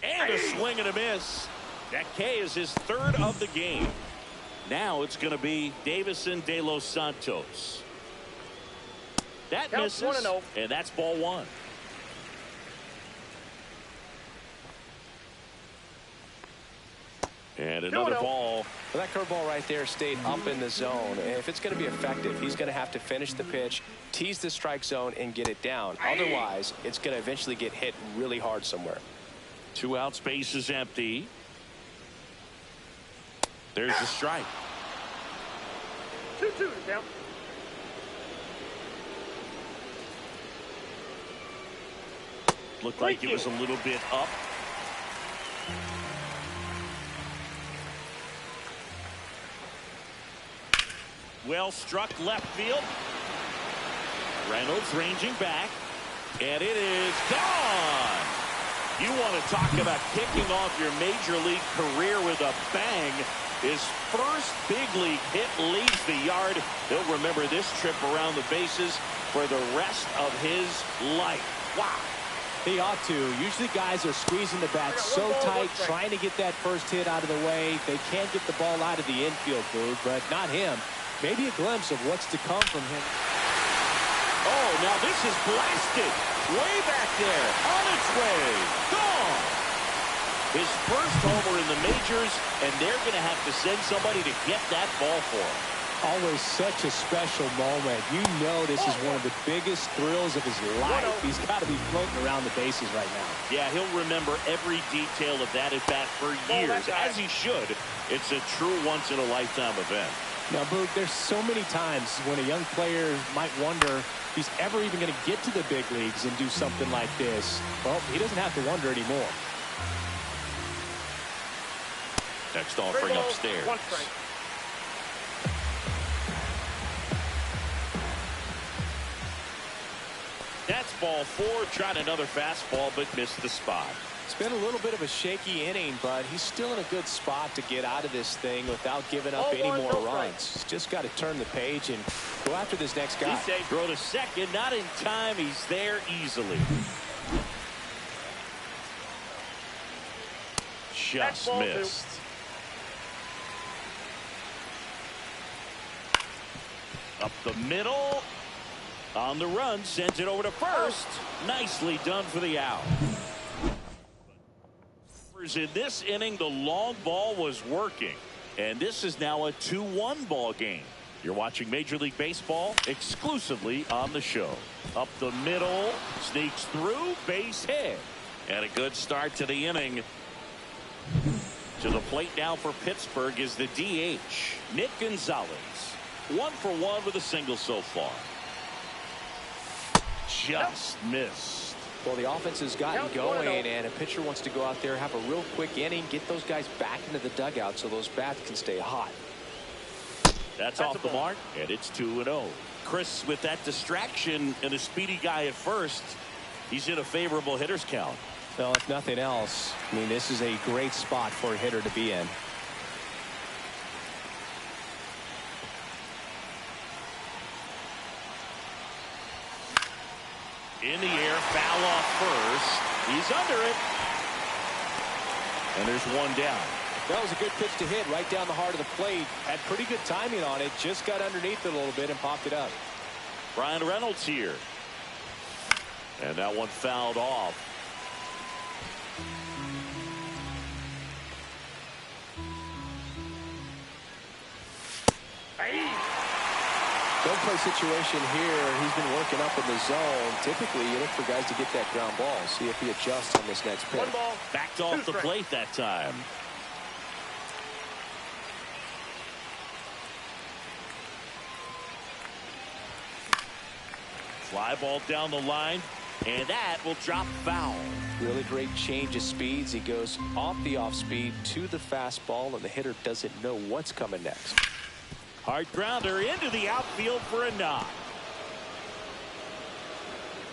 And a swing and a miss. That K is his 3rd of the game. Now it's going to be Davison De Los Santos. That misses, 1-0. and that's ball 1. And another ball. Well, that curveball right there stayed up in the zone. And if it's going to be effective, he's going to have to finish the pitch, tease the strike zone, and get it down. Otherwise, it's going to eventually get hit really hard somewhere. 2 outs, base is empty. There's the strike. 2-2 to count. Looked like it was a little bit up. Well struck left field. Reynolds ranging back. And it is gone. You want to talk about kicking off your major league career with a bang. His first big league hit leaves the yard. He'll remember this trip around the bases for the rest of his life. Wow. He ought to. Usually guys are squeezing the bat so tight, trying to get that first hit out of the way. They can't get the ball out of the infield, Boog, but not him. Maybe a glimpse of what's to come from him. Oh, now this is blasted. Way back there. On its way. Gone. His first homer in the majors, and they're going to have to send somebody to get that ball for him. Always such a special moment. You know this is one of the biggest thrills of his life. He's got to be floating around the bases right now. Yeah, he'll remember every detail of that at-bat for years, as he should. It's a true once-in-a-lifetime event. Now, Boog, there's so many times when a young player might wonder if he's ever even going to get to the big leagues and do something like this. Well, he doesn't have to wonder anymore. Next offering upstairs. 1 strike. That's ball 4. Tried another fastball, but missed the spot. It's been a little bit of a shaky inning, but he's still in a good spot to get out of this thing without giving up any more runs. He's just got to turn the page and go after this next guy. Throw to second, not in time. He's there easily. Just missed. Up the middle. On the run, sends it over to first. Nicely done for the out. In this inning, the long ball was working, and this is now a 2-1 ball game. You're watching Major League Baseball exclusively on the show. Up the middle, sneaks through, base hit, and a good start to the inning. To the plate now for Pittsburgh is the DH, Nick Gonzalez. 1 for 1 with a single so far. Just missed. Well, the offense has gotten going, and a pitcher wants to go out there, have a real quick inning, get those guys back into the dugout so those bats can stay hot. That's off the mark, and it's 2-0. Chris, with that distraction and a speedy guy at first, he's in a favorable hitter's count. Well, if nothing else, I mean, this is a great spot for a hitter to be in. In the air, foul off first. He's under it. And there's one down. That was a good pitch to hit right down the heart of the plate. Had pretty good timing on it. Just got underneath it a little bit and popped it up. Brian Reynolds here. And that one fouled off. Don't play situation here. He's been working up in the zone. Typically, you look for guys to get that ground ball. See if he adjusts on this next pitch. 1 ball. Backed off the plate that time. Fly ball down the line. And that will drop foul. Really great change of speeds. He goes off the off speed to the fastball, and the hitter doesn't know what's coming next. Hard grounder into the outfield for a knock.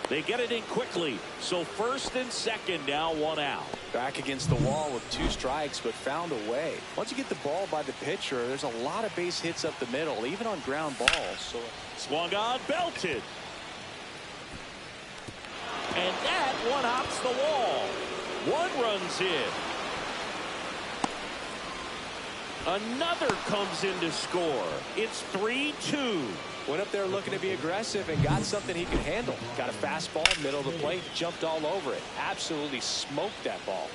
They get it in quickly. So first and second now, one out. Back against the wall with 2 strikes, but found a way. Once you get the ball by the pitcher, there's a lot of base hits up the middle, even on ground balls. So swung on, belted. And that one hops the wall. 1 run's in. Another comes in to score. It's 3-2. Went up there looking to be aggressive and got something he could handle. Got a fastball, middle of the plate, jumped all over it. Absolutely smoked that ball.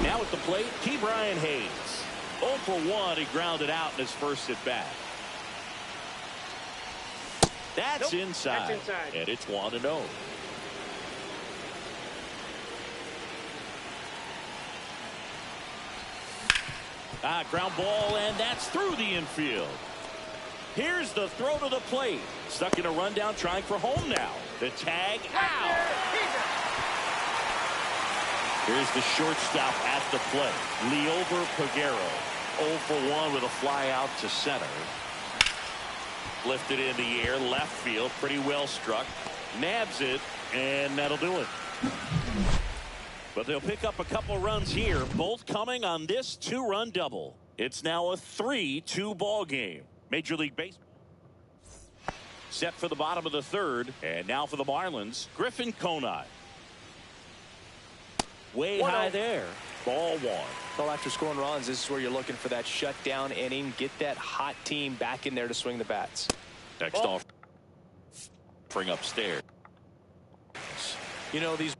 Now at the plate, T. Brian Hayes. 0 for 1, he grounded out in his first at bat. That's inside. That's inside. And it's 1-0. Ground ball, and that's through the infield. Here's the throw to the plate. Stuck in a rundown, trying for home now. The tag out. Here's the shortstop at the plate. Leover Peguero. 0 for 1 with a fly out to center. Lifted in the air, left field, pretty well struck. Nabs it, and that'll do it. But they'll pick up a couple runs here, both coming on this 2-run double. It's now a 3-2 ball game. Major League Baseball set for the bottom of the 3rd, and now for the Marlins, Griffin Conine. Way high there. Ball 1. Well, after scoring runs, this is where you're looking for that shutdown inning. Get that hot team back in there to swing the bats. Next off, bring upstairs. You know, these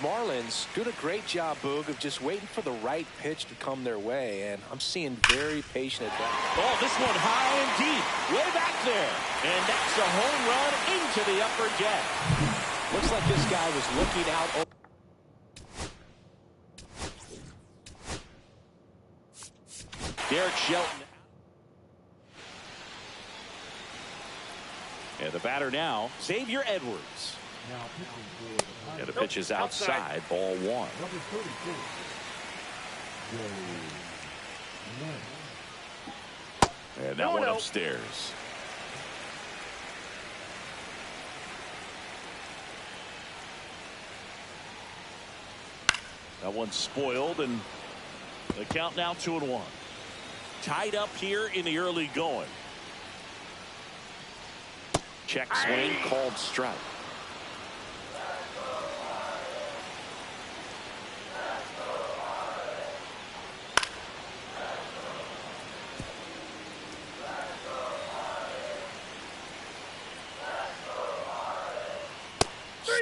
Marlins doing a great job, Boog, of just waiting for the right pitch to come their way, and I'm seeing very patient at that. Oh, this one high and deep, way back there, and that's a home run into the upper deck. Looks like this guy was looking out. Derek Shelton. And the batter now, Xavier Edwards. And the pitch is outside, ball 1. And that one upstairs. That one's spoiled, and the count now 2-1. Tied up here in the early going. Check swing, called strike.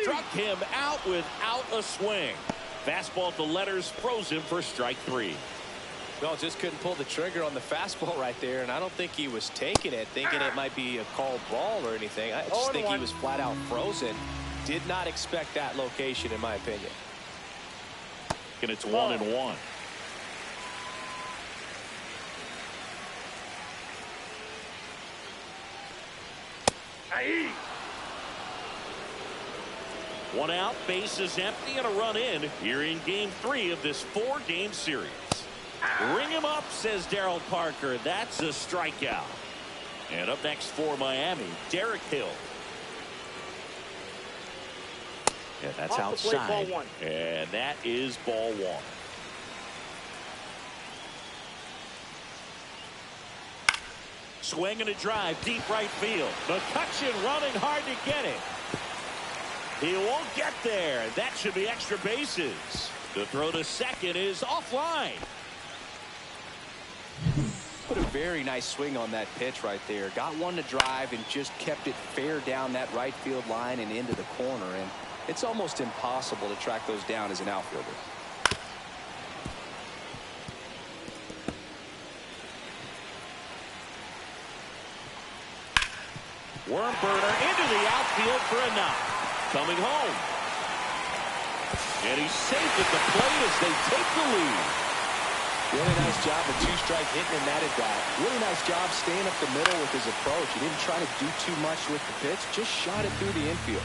Struck him out without a swing. Fastball at the letters froze him for strike 3. Well, just couldn't pull the trigger on the fastball right there, and I don't think he was taking it, thinking it might be a called ball or anything. I just think he was flat out frozen. Did not expect that location, in my opinion. And it's 1-1. One out, base is empty, and a run in here in game 3 of this 4-game series. Ring him up, says Darryl Parker. That's a strikeout. And up next for Miami, Derek Hill. And that's outside. Ball 1. And that is ball 1. Swing and a drive, deep right field. McCutchen running hard to get it. He won't get there. That should be extra bases. The throw to second is offline. Put a very nice swing on that pitch right there. Got one to drive and just kept it fair down that right field line and into the corner. And it's almost impossible to track those down as an outfielder. Worm burner into the outfield for a knock. Coming home. And he's safe at the plate as they take the lead. Really nice job of two-strike hitting in that at bat. Really nice job staying up the middle with his approach. He didn't try to do too much with the pitch. Just shot it through the infield.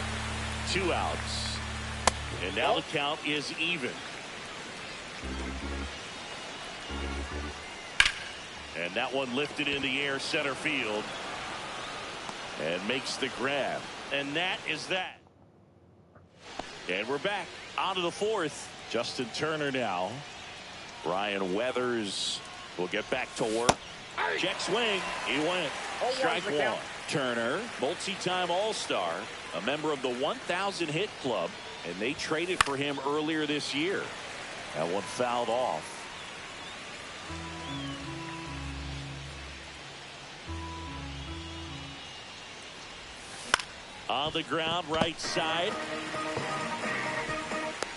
2 outs. And now the count is even. And that one lifted in the air center field. And makes the grab. And that is that. And we're back onto the 4th. Justin Turner now. Ryan Weathers will get back to work. Check swing. He went. Strike one. Turner, multi-time All-Star, a member of the 1,000 hit club, and they traded for him earlier this year. That one fouled off. On the ground, right side.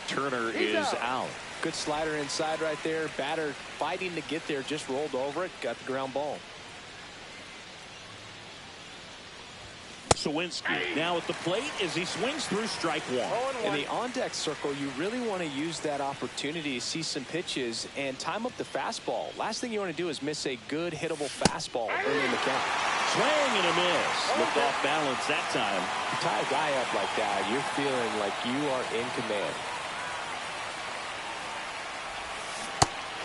Turner is out. Good slider inside right there. Batter fighting to get there. Just rolled over it. Got the ground ball. Sawinski now at the plate as he swings through strike one. In the on-deck circle, you really want to use that opportunity to see some pitches and time up the fastball. Last thing you want to do is miss a good hittable fastball early in the count. Swing and a miss. Looked off balance that time. You tie a guy up like that, you're feeling like you are in command.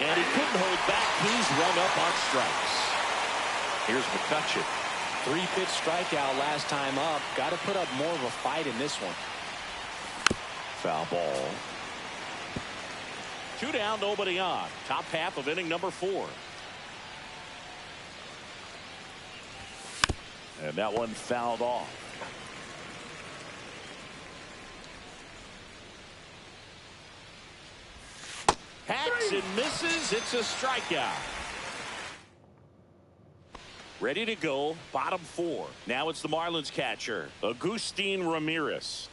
And he couldn't hold back. He's run up on strikes. Here's McCutcheon. 3-pitch strikeout last time up. Got to put up more of a fight in this one. Foul ball. 2 down, nobody on. Top half of inning number 4. And that one fouled off. Hacks and misses. It's a strikeout. Ready to go. Bottom 4. Now it's the Marlins catcher, Agustin Ramirez.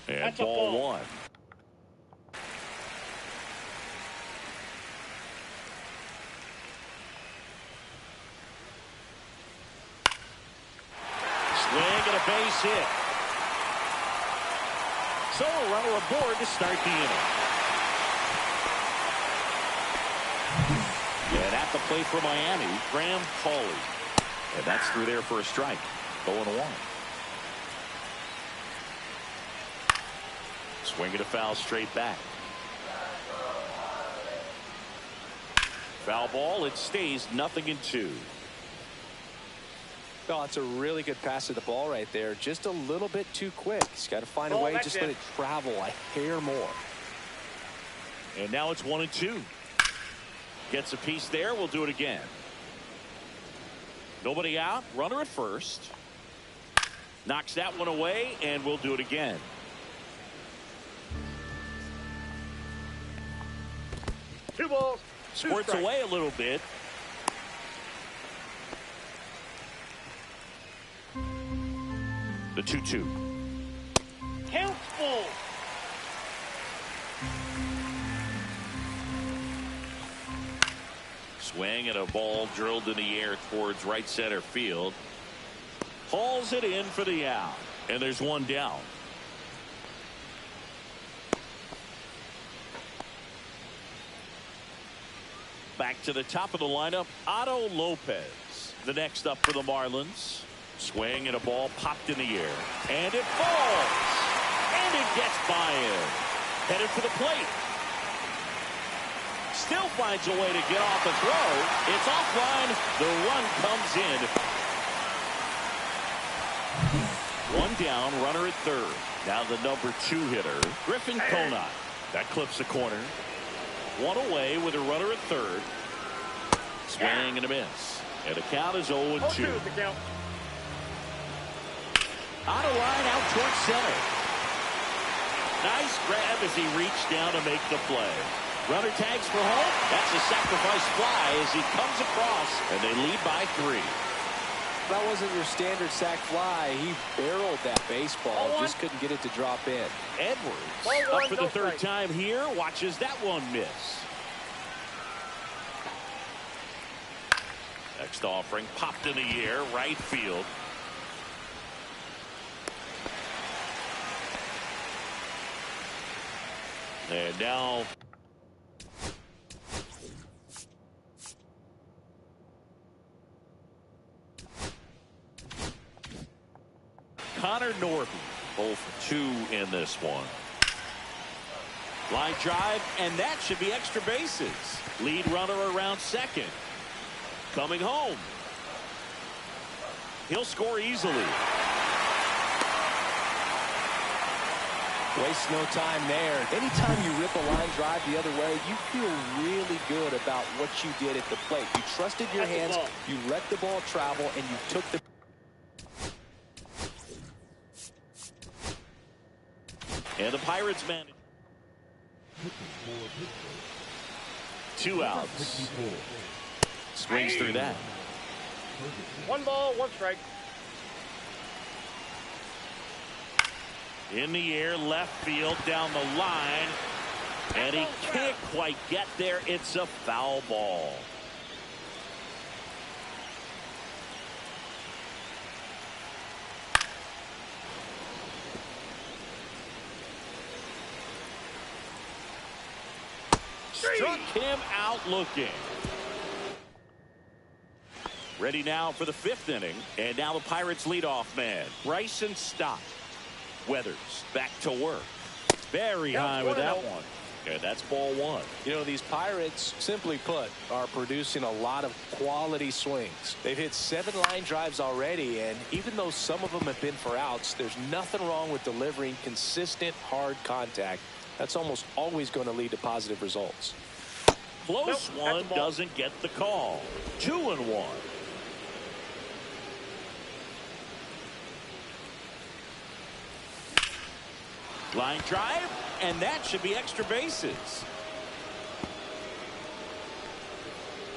And That's a ball ball. 1. Swing and a base hit. So a runner aboard to start the inning. And at the plate for Miami, Graham Pauley. And that's through there for a strike. 0-1. Swing and a foul straight back. Foul ball. It stays 0-2. Oh, it's a really good pass of the ball right there. Just a little bit too quick. He's got to find a way. Just let it travel a hair more. And now it's 1-2. Gets a piece there. We'll do it again. Nobody out. Runner at first. Knocks that one away, and we'll do it again. Two balls. Squirts away a little bit. The 2-2. Count full. Swing and a ball drilled in the air towards right center field. Hauls it in for the out. And there's one down. Back to the top of the lineup, Otto Lopez. The next up for the Marlins. Swing and a ball popped in the air. And it falls. And it gets by him. Headed for the plate. Still finds a way to get off the throw. It's offline. The run comes in. One down, runner at third. Now the number 2 hitter, Griffin Conant. That clips the corner. One away with a runner at third. Swing and a miss. And the count is 0-2. On a line out towards center. Nice grab as he reached down to make the play. Runner tags for home. That's a sacrifice fly as he comes across, and they lead by 3. That wasn't your standard sac fly. He barreled that baseball. Just couldn't get it to drop in. Edwards up for the 3rd time here. Watches that one miss. Next offering popped in the air, right field. And now Connor Norton, 0 for 2 in this one. Line drive, and that should be extra bases. Lead runner around second. Coming home. He'll score easily. Waste no time there. Anytime you rip a line drive the other way, you feel really good about what you did at the plate. You trusted your hands, you let the ball travel, and you took the... And the Pirates manage. 2 outs. Swings through that. 1 ball, 1 strike. In the air, left field, down the line. And he can't quite get there. It's a foul ball. Struck him out looking. Ready now for the 5th inning. And now the Pirates leadoff man, Bryson Stott. Weathers back to work. Very high with that one. And that's ball 1. You know, these Pirates, simply put, are producing a lot of quality swings. They've hit 7 line drives already, and even though some of them have been for outs, there's nothing wrong with delivering consistent, hard contact. That's almost always going to lead to positive results. Close one, doesn't get the call. 2-1. Line drive, and that should be extra bases.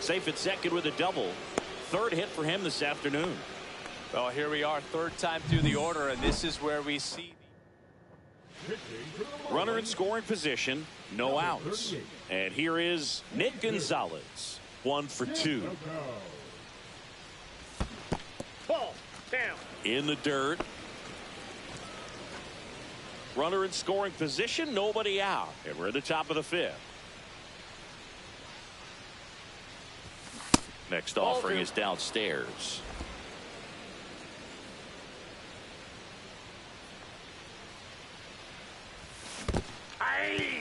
Safe at second with a double. 3rd hit for him this afternoon. Well, here we are, 3rd time through the order, and this is where we see... Runner in scoring position, no outs. And here is Nick Gonzalez, 1 for 2. Ball down. In the dirt. Runner in scoring position, nobody out. And we're at the top of the 5th. Next offering is downstairs.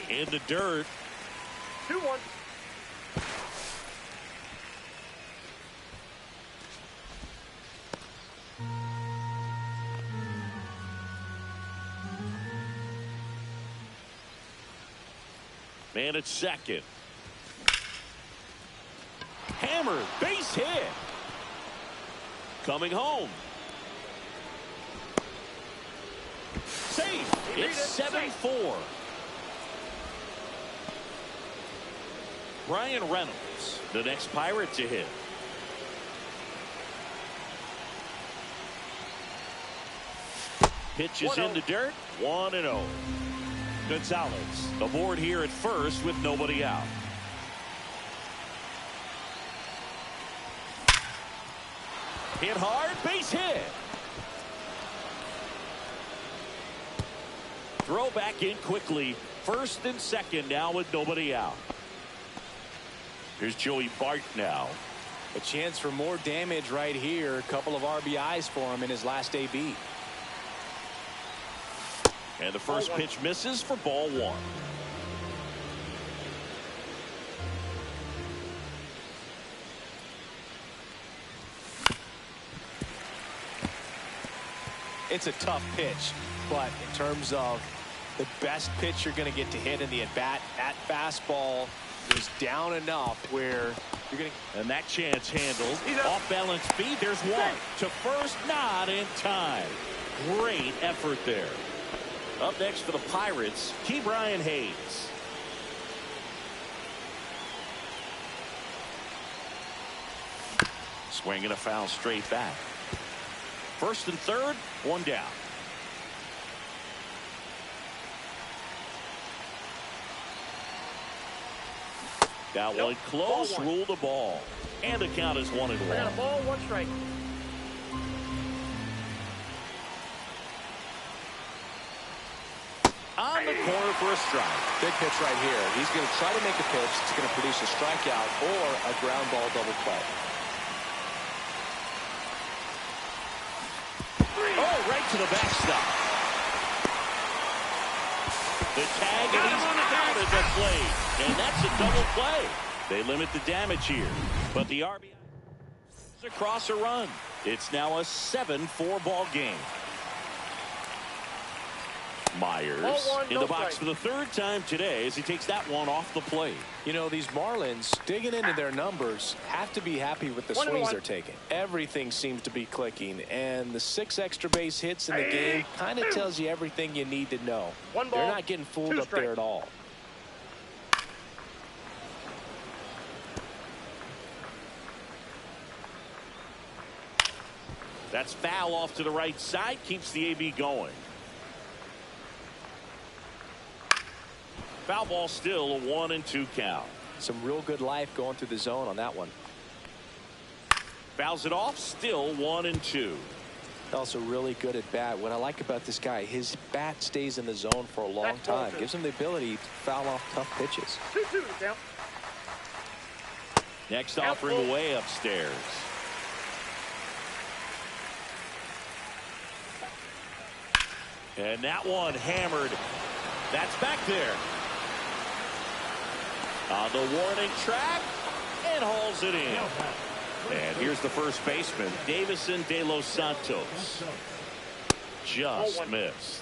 In the dirt. 2-1. Man at second. Hammered, base hit. Coming home. Safe. It's 7-4. Brian Reynolds, the next Pirate to hit. Pitch is in the dirt. 1-0. Gonzalez aboard here at first with nobody out. Hit hard, base hit. Throw back in quickly. 1st and 2nd now with nobody out. Here's Joey Bart now. A chance for more damage right here. A couple of RBIs for him in his last AB. And the first pitch misses for ball 1. It's a tough pitch, but in terms of the best pitch you're going to get to hit in the at-bat, that fastball is down enough where you're going to... And that chance handled. Off-balance speed. There's one. To first, not in time. Great effort there. Up next for the Pirates, Ke'Bryan Hayes. Swinging a foul straight back. 1st and 3rd, 1 down. That one close, rule the ball. And the count is 1-1. I got a ball, 1 strike. on the corner for a strike. Big pitch right here. He's going to try to make a pitch that's going to produce a strikeout or a ground ball double play. Oh, right to the backstop. The tag, and he's out at the plate. And that's a double play. They limit the damage here. But the RBI is across a run. It's now a 7-4 ball game. Myers in the box for the third time today as he takes that one off the plate. You know, these Marlins, digging into their numbers, have to be happy with the swings they're taking. Everything seems to be clicking, and the 6 extra base hits in the game kind of tells you everything you need to know. They're not getting fooled up there at all. That's foul off to the right side, keeps the AB going. Foul ball, still a 1-2 count. Some real good life going through the zone on that one. Fouls it off, still 1-2. Also really good at bat. What I like about this guy, his bat stays in the zone for a long time. Gives him the ability to foul off tough pitches. 2-2 count. Next offering away upstairs. And that one hammered. That's back there. On the warning track, and hauls it in. And here's the first baseman, Davison de los Santos. Just missed.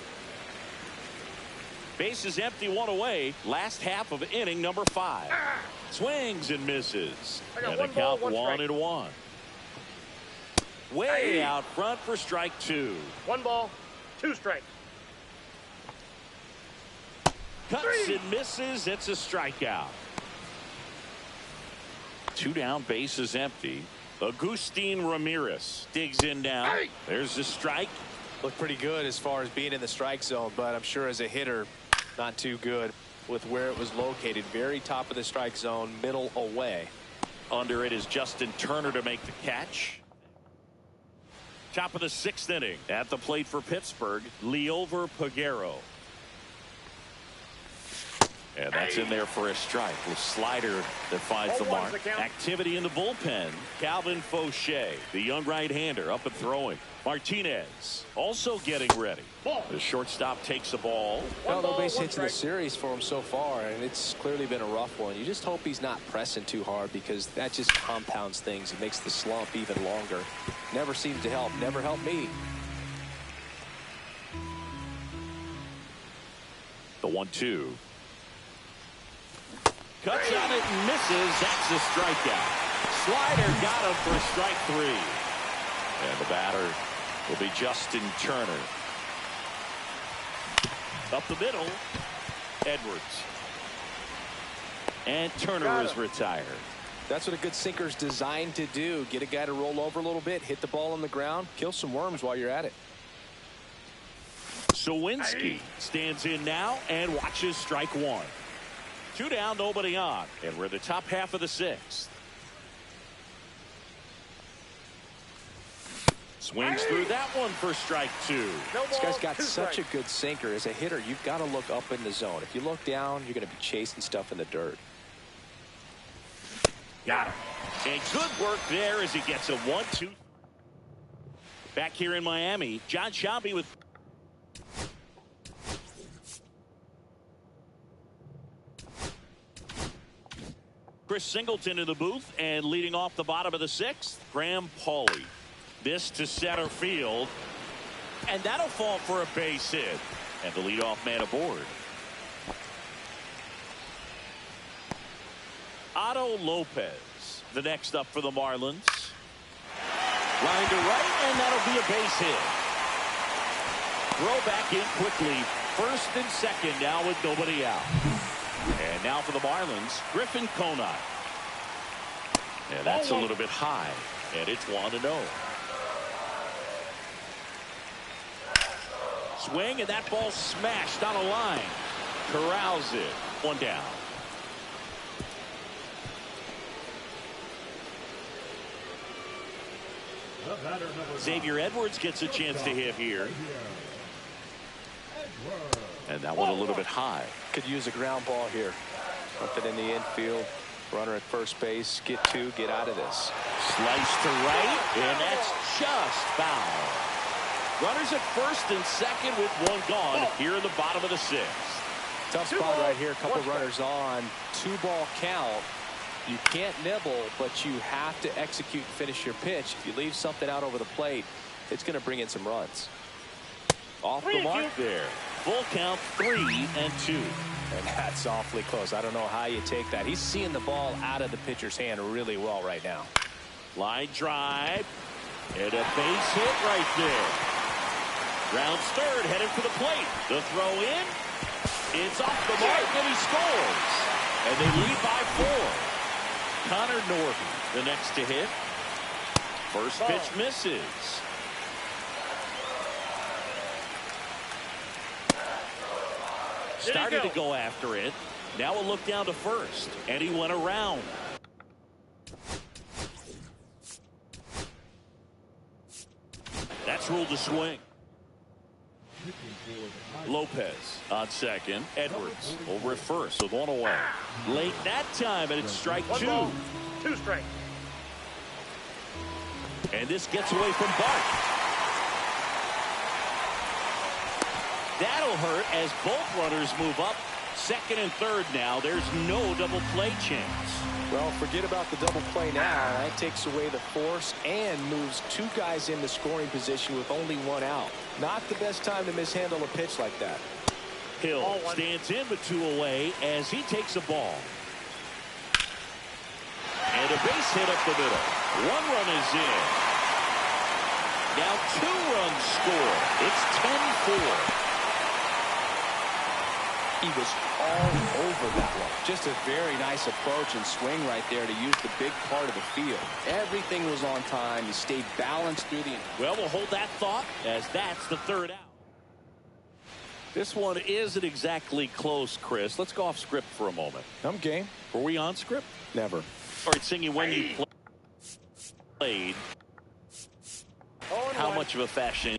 Base is empty, 1 away. Last half of inning number 5. Swings and misses. And the count 1-1. Way out front for strike 2. 1 ball, 2 strikes. Cuts and misses. It's a strikeout. 2 down, base is empty. Agustin Ramirez digs in now. There's the strike. Looked pretty good as far as being in the strike zone, but I'm sure as a hitter, not too good with where it was located. Very top of the strike zone, middle away. Under it is Justin Turner to make the catch. Top of the 6th inning. At the plate for Pittsburgh, Liover Peguero. And that's in there for a strike. The slider that finds the mark. Activity in the bullpen. Calvin Fauché, the young right-hander, up and throwing. Martinez also getting ready. The shortstop takes the ball. Well, no base hits in the series for him so far, and it's clearly been a rough one. You just hope he's not pressing too hard, because that just compounds things. It makes the slump even longer. Never seems to help. Never helped me. The 1-2. Cuts on it and misses. That's a strikeout. Slider got him for strike 3. And the batter will be Justin Turner. Up the middle, Edwards. And Turner is retired. That's what a good sinker's designed to do. Get a guy to roll over a little bit, hit the ball on the ground, kill some worms while you're at it. Sawinski stands in now and watches strike 1. 2 down, nobody on. And we're in the top half of the 6th. Swings through that one for strike 2. This guy's got such a good sinker. As a hitter, you've got to look up in the zone. If you look down, you're going to be chasing stuff in the dirt. Got him. And good work there as he gets a 1-2. Back here in Miami, John Shelby with Chris Singleton in the booth, and leading off the bottom of the 6th, Graham Pauley. This to center field, and that'll fall for a base hit. And the leadoff man aboard. Otto Lopez, the next up for the Marlins. Line to right, and that'll be a base hit. Throw back in quickly. 1st and 2nd now with nobody out. And now for the Marlins, Griffin Conine. And that's a little bit high, and it's 1-0. Swing, and that ball smashed on a line. Corrals it. 1 down. Xavier Edwards gets a chance to hit here. And that one a little bit high. Could use a ground ball here. Something in the infield. Runner at first base. Get two. Get out of this. Slice to right. And that's just foul. Runners at first and second with one gone here in the bottom of the sixth. Tough spot right here. A couple runners on. 2-ball count. You can't nibble, but you have to execute and finish your pitch. If you leave something out over the plate, it's going to bring in some runs. Off the mark there. Full count, 3-2. And that's awfully close. I don't know how you take that. He's seeing the ball out of the pitcher's hand really well right now. Line drive. And a base hit right there. Rounds third, headed for the plate. The throw in. It's off the mark, and he scores. And they lead by 4. Connor Norton, the next to hit. First pitch misses. Started to go after it. Now a look down to first. And he went around. That's ruled a swing. Lopez on second. Edwards over at first with one away. Late that time, and it's strike 2. 2 strikes. And this gets away from Bart. That'll hurt as both runners move up. Second and third now. There's no double play chance. Well, forget about the double play now. That takes away the force and moves 2 guys into scoring position with only 1 out. Not the best time to mishandle a pitch like that. Hill stands in with 2 away as he takes a ball. And a base hit up the middle. 1 run is in. Now 2 runs score. It's 10-4. He was all over that one. Just a very nice approach and swing right there to use the big part of the field. Everything was on time. He stayed balanced through the... Well, we'll hold that thought as that's the 3rd out. This one isn't exactly close, Chris. Let's go off script for a moment. I'm game. Were we on script? Never. All right, singing when you played. How much of a fashion?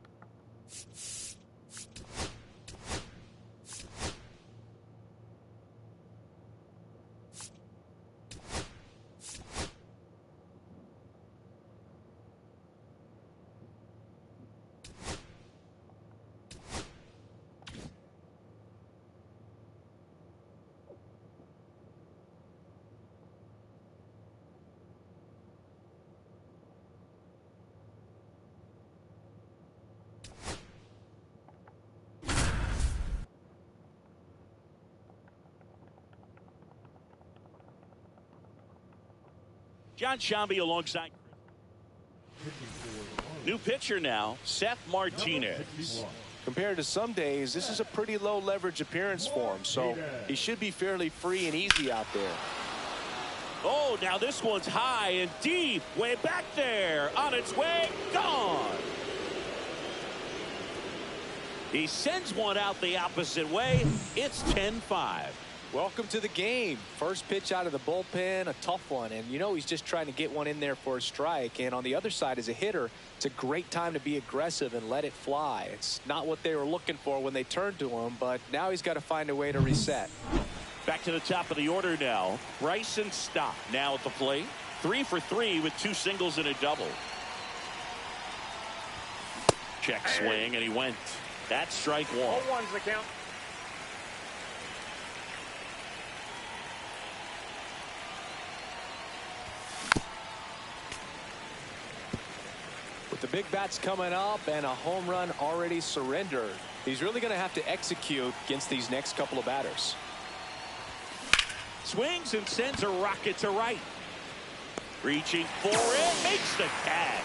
John Shambi alongside. New pitcher now, Seth Martinez. Compared to some days, this is a pretty low leverage appearance for him, so he should be fairly free and easy out there. Oh, now this one's high and deep, way back there, on its way, gone. He sends one out the opposite way. It's 10-5. Welcome to the game. First pitch out of the bullpen, a tough one. And, you know, he's just trying to get one in there for a strike. And on the other side, as a hitter, it's a great time to be aggressive and let it fly. It's not what they were looking for when they turned to him, but now he's got to find a way to reset. Back to the top of the order now. Bryson Stott now at the plate. 3 for 3 with 2 singles and a double. Check swing, and he went. That's strike 1. 0-1's the count. With the big bats coming up and a home run already surrendered, he's really going to have to execute against these next couple of batters. Swings and sends a rocket to right. Reaching for it, makes the catch.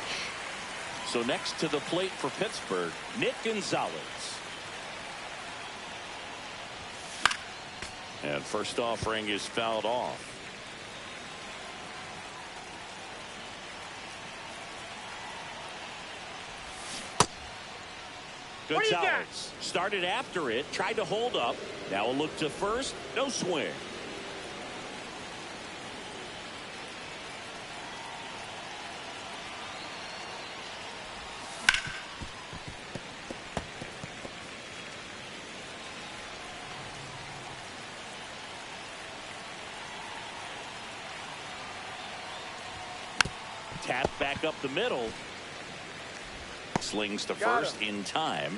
So next to the plate for Pittsburgh, Nick Gonzalez. And first offering is fouled off. Gonzalez started after it, tried to hold up. Now a look to first, no swing. Tap back up the middle. Slings to first in time.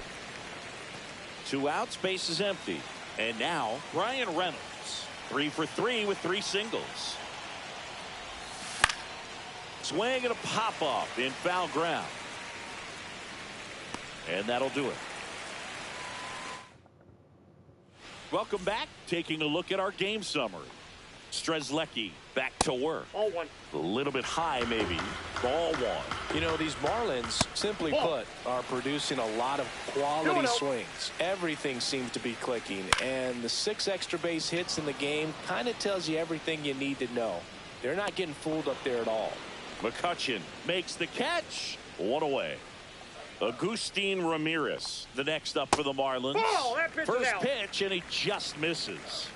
2 outs, base is empty. And now Brian Reynolds, 3 for 3 with 3 singles. Swing and a pop off in foul ground. And that'll do it. Welcome back. Taking a look at our game summary. Strzelecki back to work. Ball 1. A little bit high, maybe. Ball 1. You know, these Marlins, simply put, are producing a lot of quality swings. Everything seems to be clicking, and the 6 extra base hits in the game kind of tells you everything you need to know. They're not getting fooled up there at all. McCutchen makes the catch. 1 away. Agustin Ramirez, the next up for the Marlins. First pitch, and he just misses.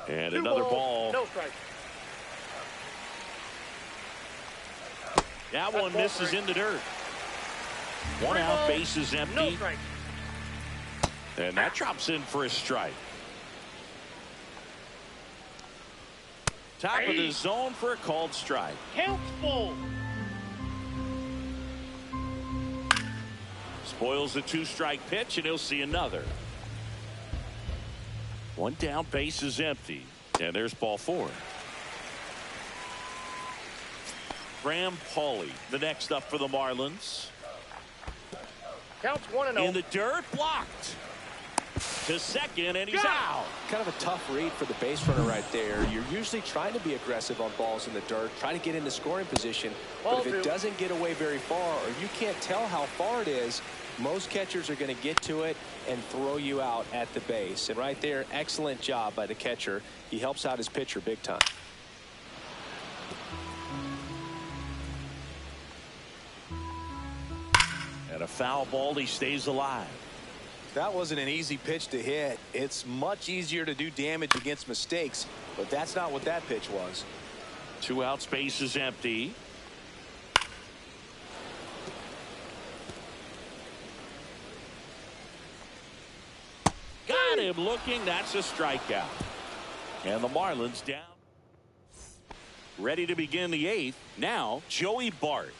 And 2 another balls, ball. no strike. That one misses in the dirt. 1 out, base is empty. No strike. And that drops in for a strike. Top of the zone for a called strike. Count's full. Spoils the 2-strike pitch, and he'll see another. 1 down, base is empty. And there's ball 4. Graham Pauley, the next up for the Marlins. Count's 1-0. In the dirt, blocked. To second, and he's out. Kind of a tough read for the base runner right there. You're usually trying to be aggressive on balls in the dirt, try to get into scoring position. But if it doesn't get away very far, or you can't tell how far it is, most catchers are going to get to it and throw you out at the base. And right there, excellent job by the catcher. He helps out his pitcher big time. And a foul ball, he stays alive. That wasn't an easy pitch to hit. It's much easier to do damage against mistakes, but that's not what that pitch was. 2 outs, base is empty. Got him looking. That's a strikeout. And the Marlins down. Ready to begin the 8th. Now, Joey Bart.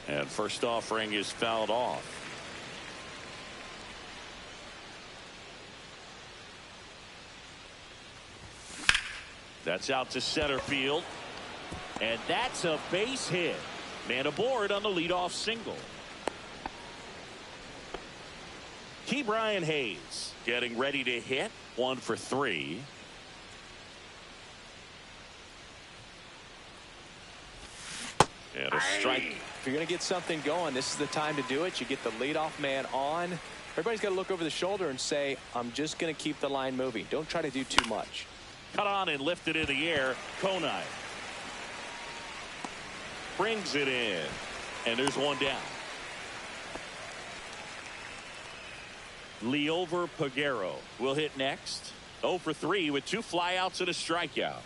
And first offering is fouled off. That's out to center field. And that's a base hit. Man aboard on the leadoff single. Brian Hayes getting ready to hit. 1 for 3. And a strike. If you're going to get something going, this is the time to do it. You get the leadoff man on. Everybody's got to look over the shoulder and say, I'm just going to keep the line moving. Don't try to do too much. Cut on and lifted in the air. Konai brings it in. And there's 1 down. Leover Peguero will hit next. 0 for 3 with 2 flyouts and a strikeout.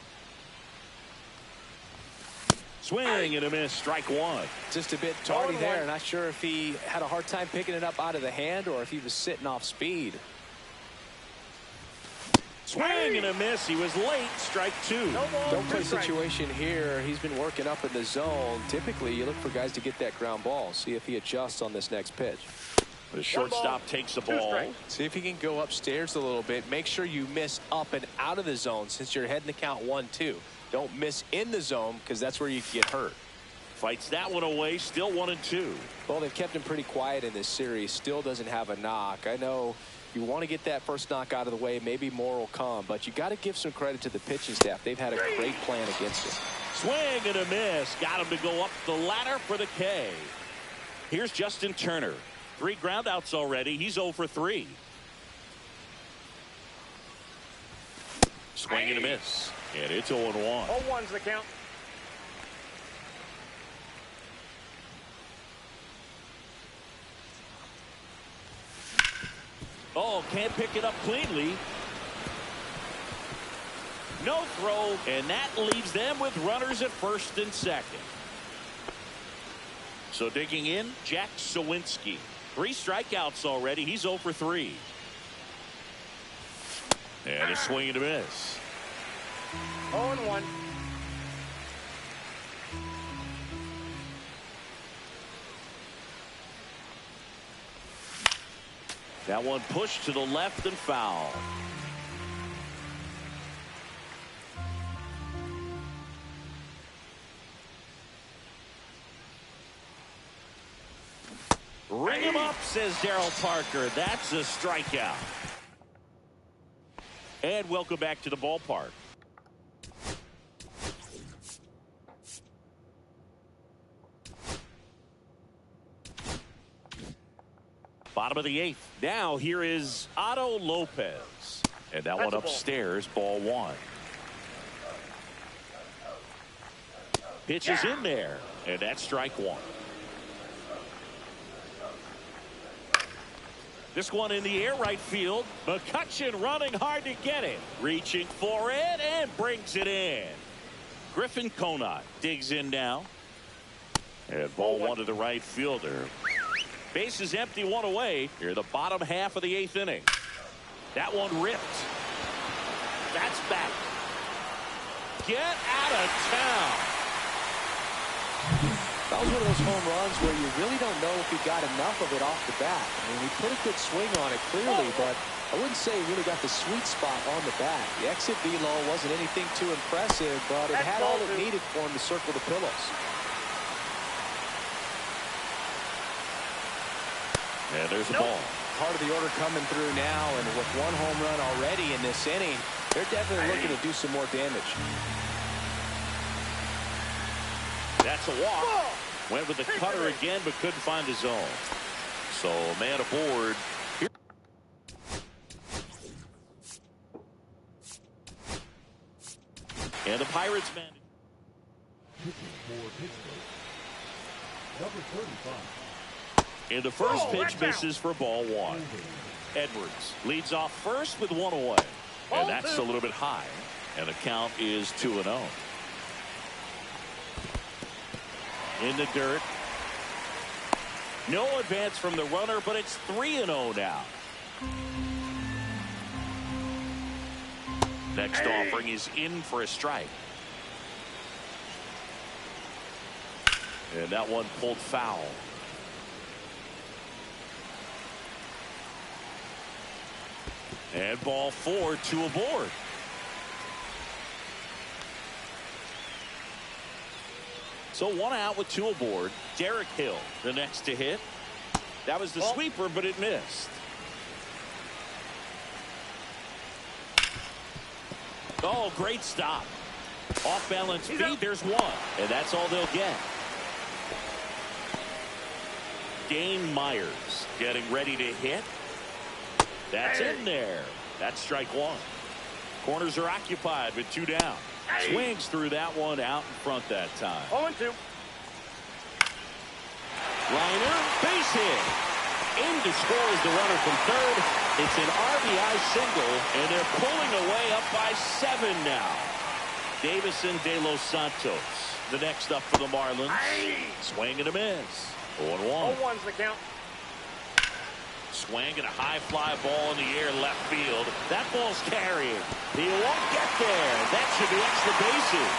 Swing and a miss. Strike 1. Just a bit tardy there. Not sure if he had a hard time picking it up out of the hand or if he was sitting off speed. Swing and a miss. He was late. Strike 2. Don't play situation here. He's been working up in the zone. Typically, you look for guys to get that ground ball. See if he adjusts on this next pitch. The shortstop takes the ball. See if he can go upstairs a little bit. Make sure you miss up and out of the zone since you're heading to count 1-2. Don't miss in the zone because that's where you can get hurt. Fights that one away. Still 1-2. Well, they've kept him pretty quiet in this series. Still doesn't have a knock. I know you want to get that first knock out of the way. Maybe more will come, but you got to give some credit to the pitching staff. They've had a great plan against him. Swing and a miss. Got him to go up the ladder for the K. Here's Justin Turner. 3 groundouts already. He's 0 for 3. Swing and a miss. And it's 0-1. 0-1's the count. Oh, can't pick it up cleanly. No throw, and that leaves them with runners at first and second. So digging in, Jack Sawinski. 3 strikeouts already. He's 0 for 3. And a swing and a miss. 0-1. That one pushed to the left and foul. Ring him up, says Daryl Parker. That's a strikeout. And welcome back to the ballpark. Bottom of the 8th. Now here is Otto Lopez. And that one upstairs, ball 1. Pitch is in there. And that's strike 1. This one in the air, right field. McCutchen running hard to get it. Reaching for it and brings it in. Griffin Conant digs in now. And ball 1 to the right fielder. Base is empty, 1 away. Here the bottom half of the 8th inning. That one ripped. That's back. Get out of town. That was one of those home runs where you really don't know if he got enough of it off the bat. I mean, he put a good swing on it clearly, but I wouldn't say he really got the sweet spot on the bat. The exit velo wasn't anything too impressive, but it had all it needed for him to circle the pillows. And there's the ball. Part of the order coming through now, and with 1 home run already in this inning, they're definitely looking to do some more damage. That's a walk. Went with the cutter again, but couldn't find the zone. So man aboard. Here. And the Pirates man. And the first pitch misses for ball 1. Edwards leads off first with 1 away. And that's a little bit high. And the count is 2-0. In the dirt. No advance from the runner, but it's 3-0 now. Next offering is in for a strike. And that one pulled foul. And ball 4, 2 aboard. So 1 out with 2 aboard. Derek Hill, the next to hit. That was the sweeper, but it missed. Oh, great stop. Off balance feed, there's 1. And that's all they'll get. Dane Myers getting ready to hit. That's in there. That's strike 1. Corners are occupied with 2 down. Swings through that one out in front that time. 0-2. Liner, base hit. In to score is the runner from third. It's an RBI single, and they're pulling away up by 7 now. Davison De Los Santos, the next up for the Marlins. Swing and a miss. 0-1. 0-1's the count. Swing and a high fly ball in the air left field. That ball's carrying. He won't get there. That should be extra bases.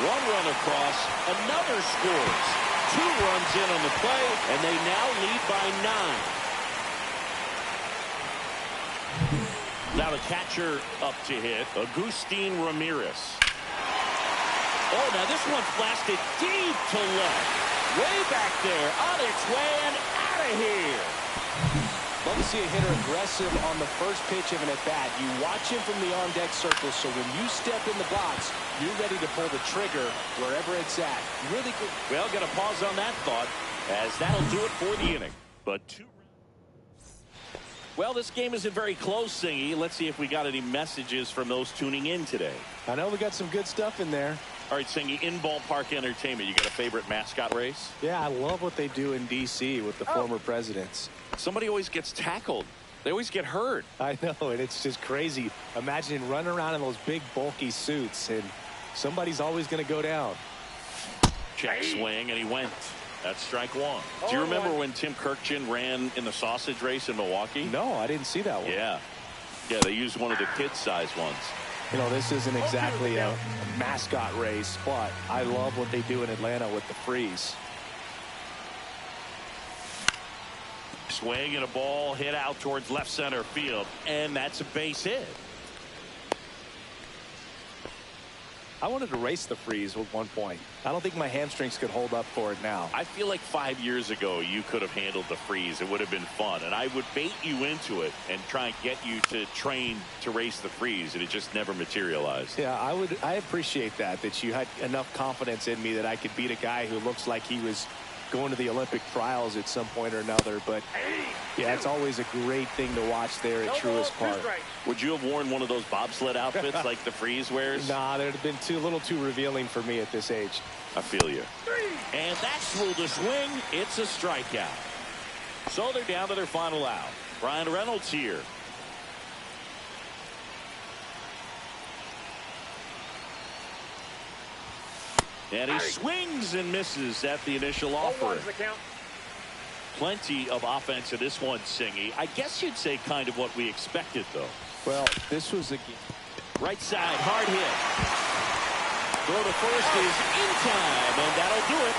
1 run across. Another scores. 2 runs in on the play, and they now lead by 9. Now the catcher up to hit, Agustin Ramirez. Oh, now this one blasted deep to left. Way back there, on its way and out of here. Love to see a hitter aggressive on the first pitch of an at-bat. You watch him from the on-deck circle, so when you step in the box, you're ready to pull the trigger wherever it's at. Really good. Well, going to pause on that thought, as that'll do it for the inning. But 2. Well, this game isn't very close, Singy. Let's see if we got any messages from those tuning in today. I know we got some good stuff in there. All right, Singy, in ballpark entertainment, you got a favorite mascot race? Yeah, I love what they do in D.C. with the former presidents. Somebody always gets tackled. They always get hurt. I know, and it's just crazy. Imagine running around in those big, bulky suits, and somebody's always going to go down. Check swing, and he went. That's strike 1. Do you remember when Tim Kirkjian ran in the sausage race in Milwaukee? No, I didn't see that one. Yeah. Yeah, they used one of the kid-sized ones. You know, this isn't exactly a mascot race, but I love what they do in Atlanta with the freeze. Swing and a ball hit out towards left center field, and that's a base hit. I wanted to race the freeze at one point. I don't think my hamstrings could hold up for it now. I feel like 5 years ago you could have handled the freeze. It would have been fun, and I would bait you into it and try and get you to train to race the freeze, and it just never materialized. Yeah, I appreciate that you had enough confidence in me that I could beat a guy who looks like he was going to the Olympic trials at some point or another. But yeah, it's always a great thing to watch there at Truist Park. Would you have worn one of those bobsled outfits like the freeze wears? Nah, they'd have been a little too revealing for me at this age. I feel you. And that's through the swing. It's a strikeout. So they're down to their final out. Brian Reynolds here. And he swings and misses at the initial offer. Plenty of offense in this one, Singy. I guess you'd say kind of what we expected, though. Well, this was a right side, hard hit. Throw to first is in time, and that'll do it.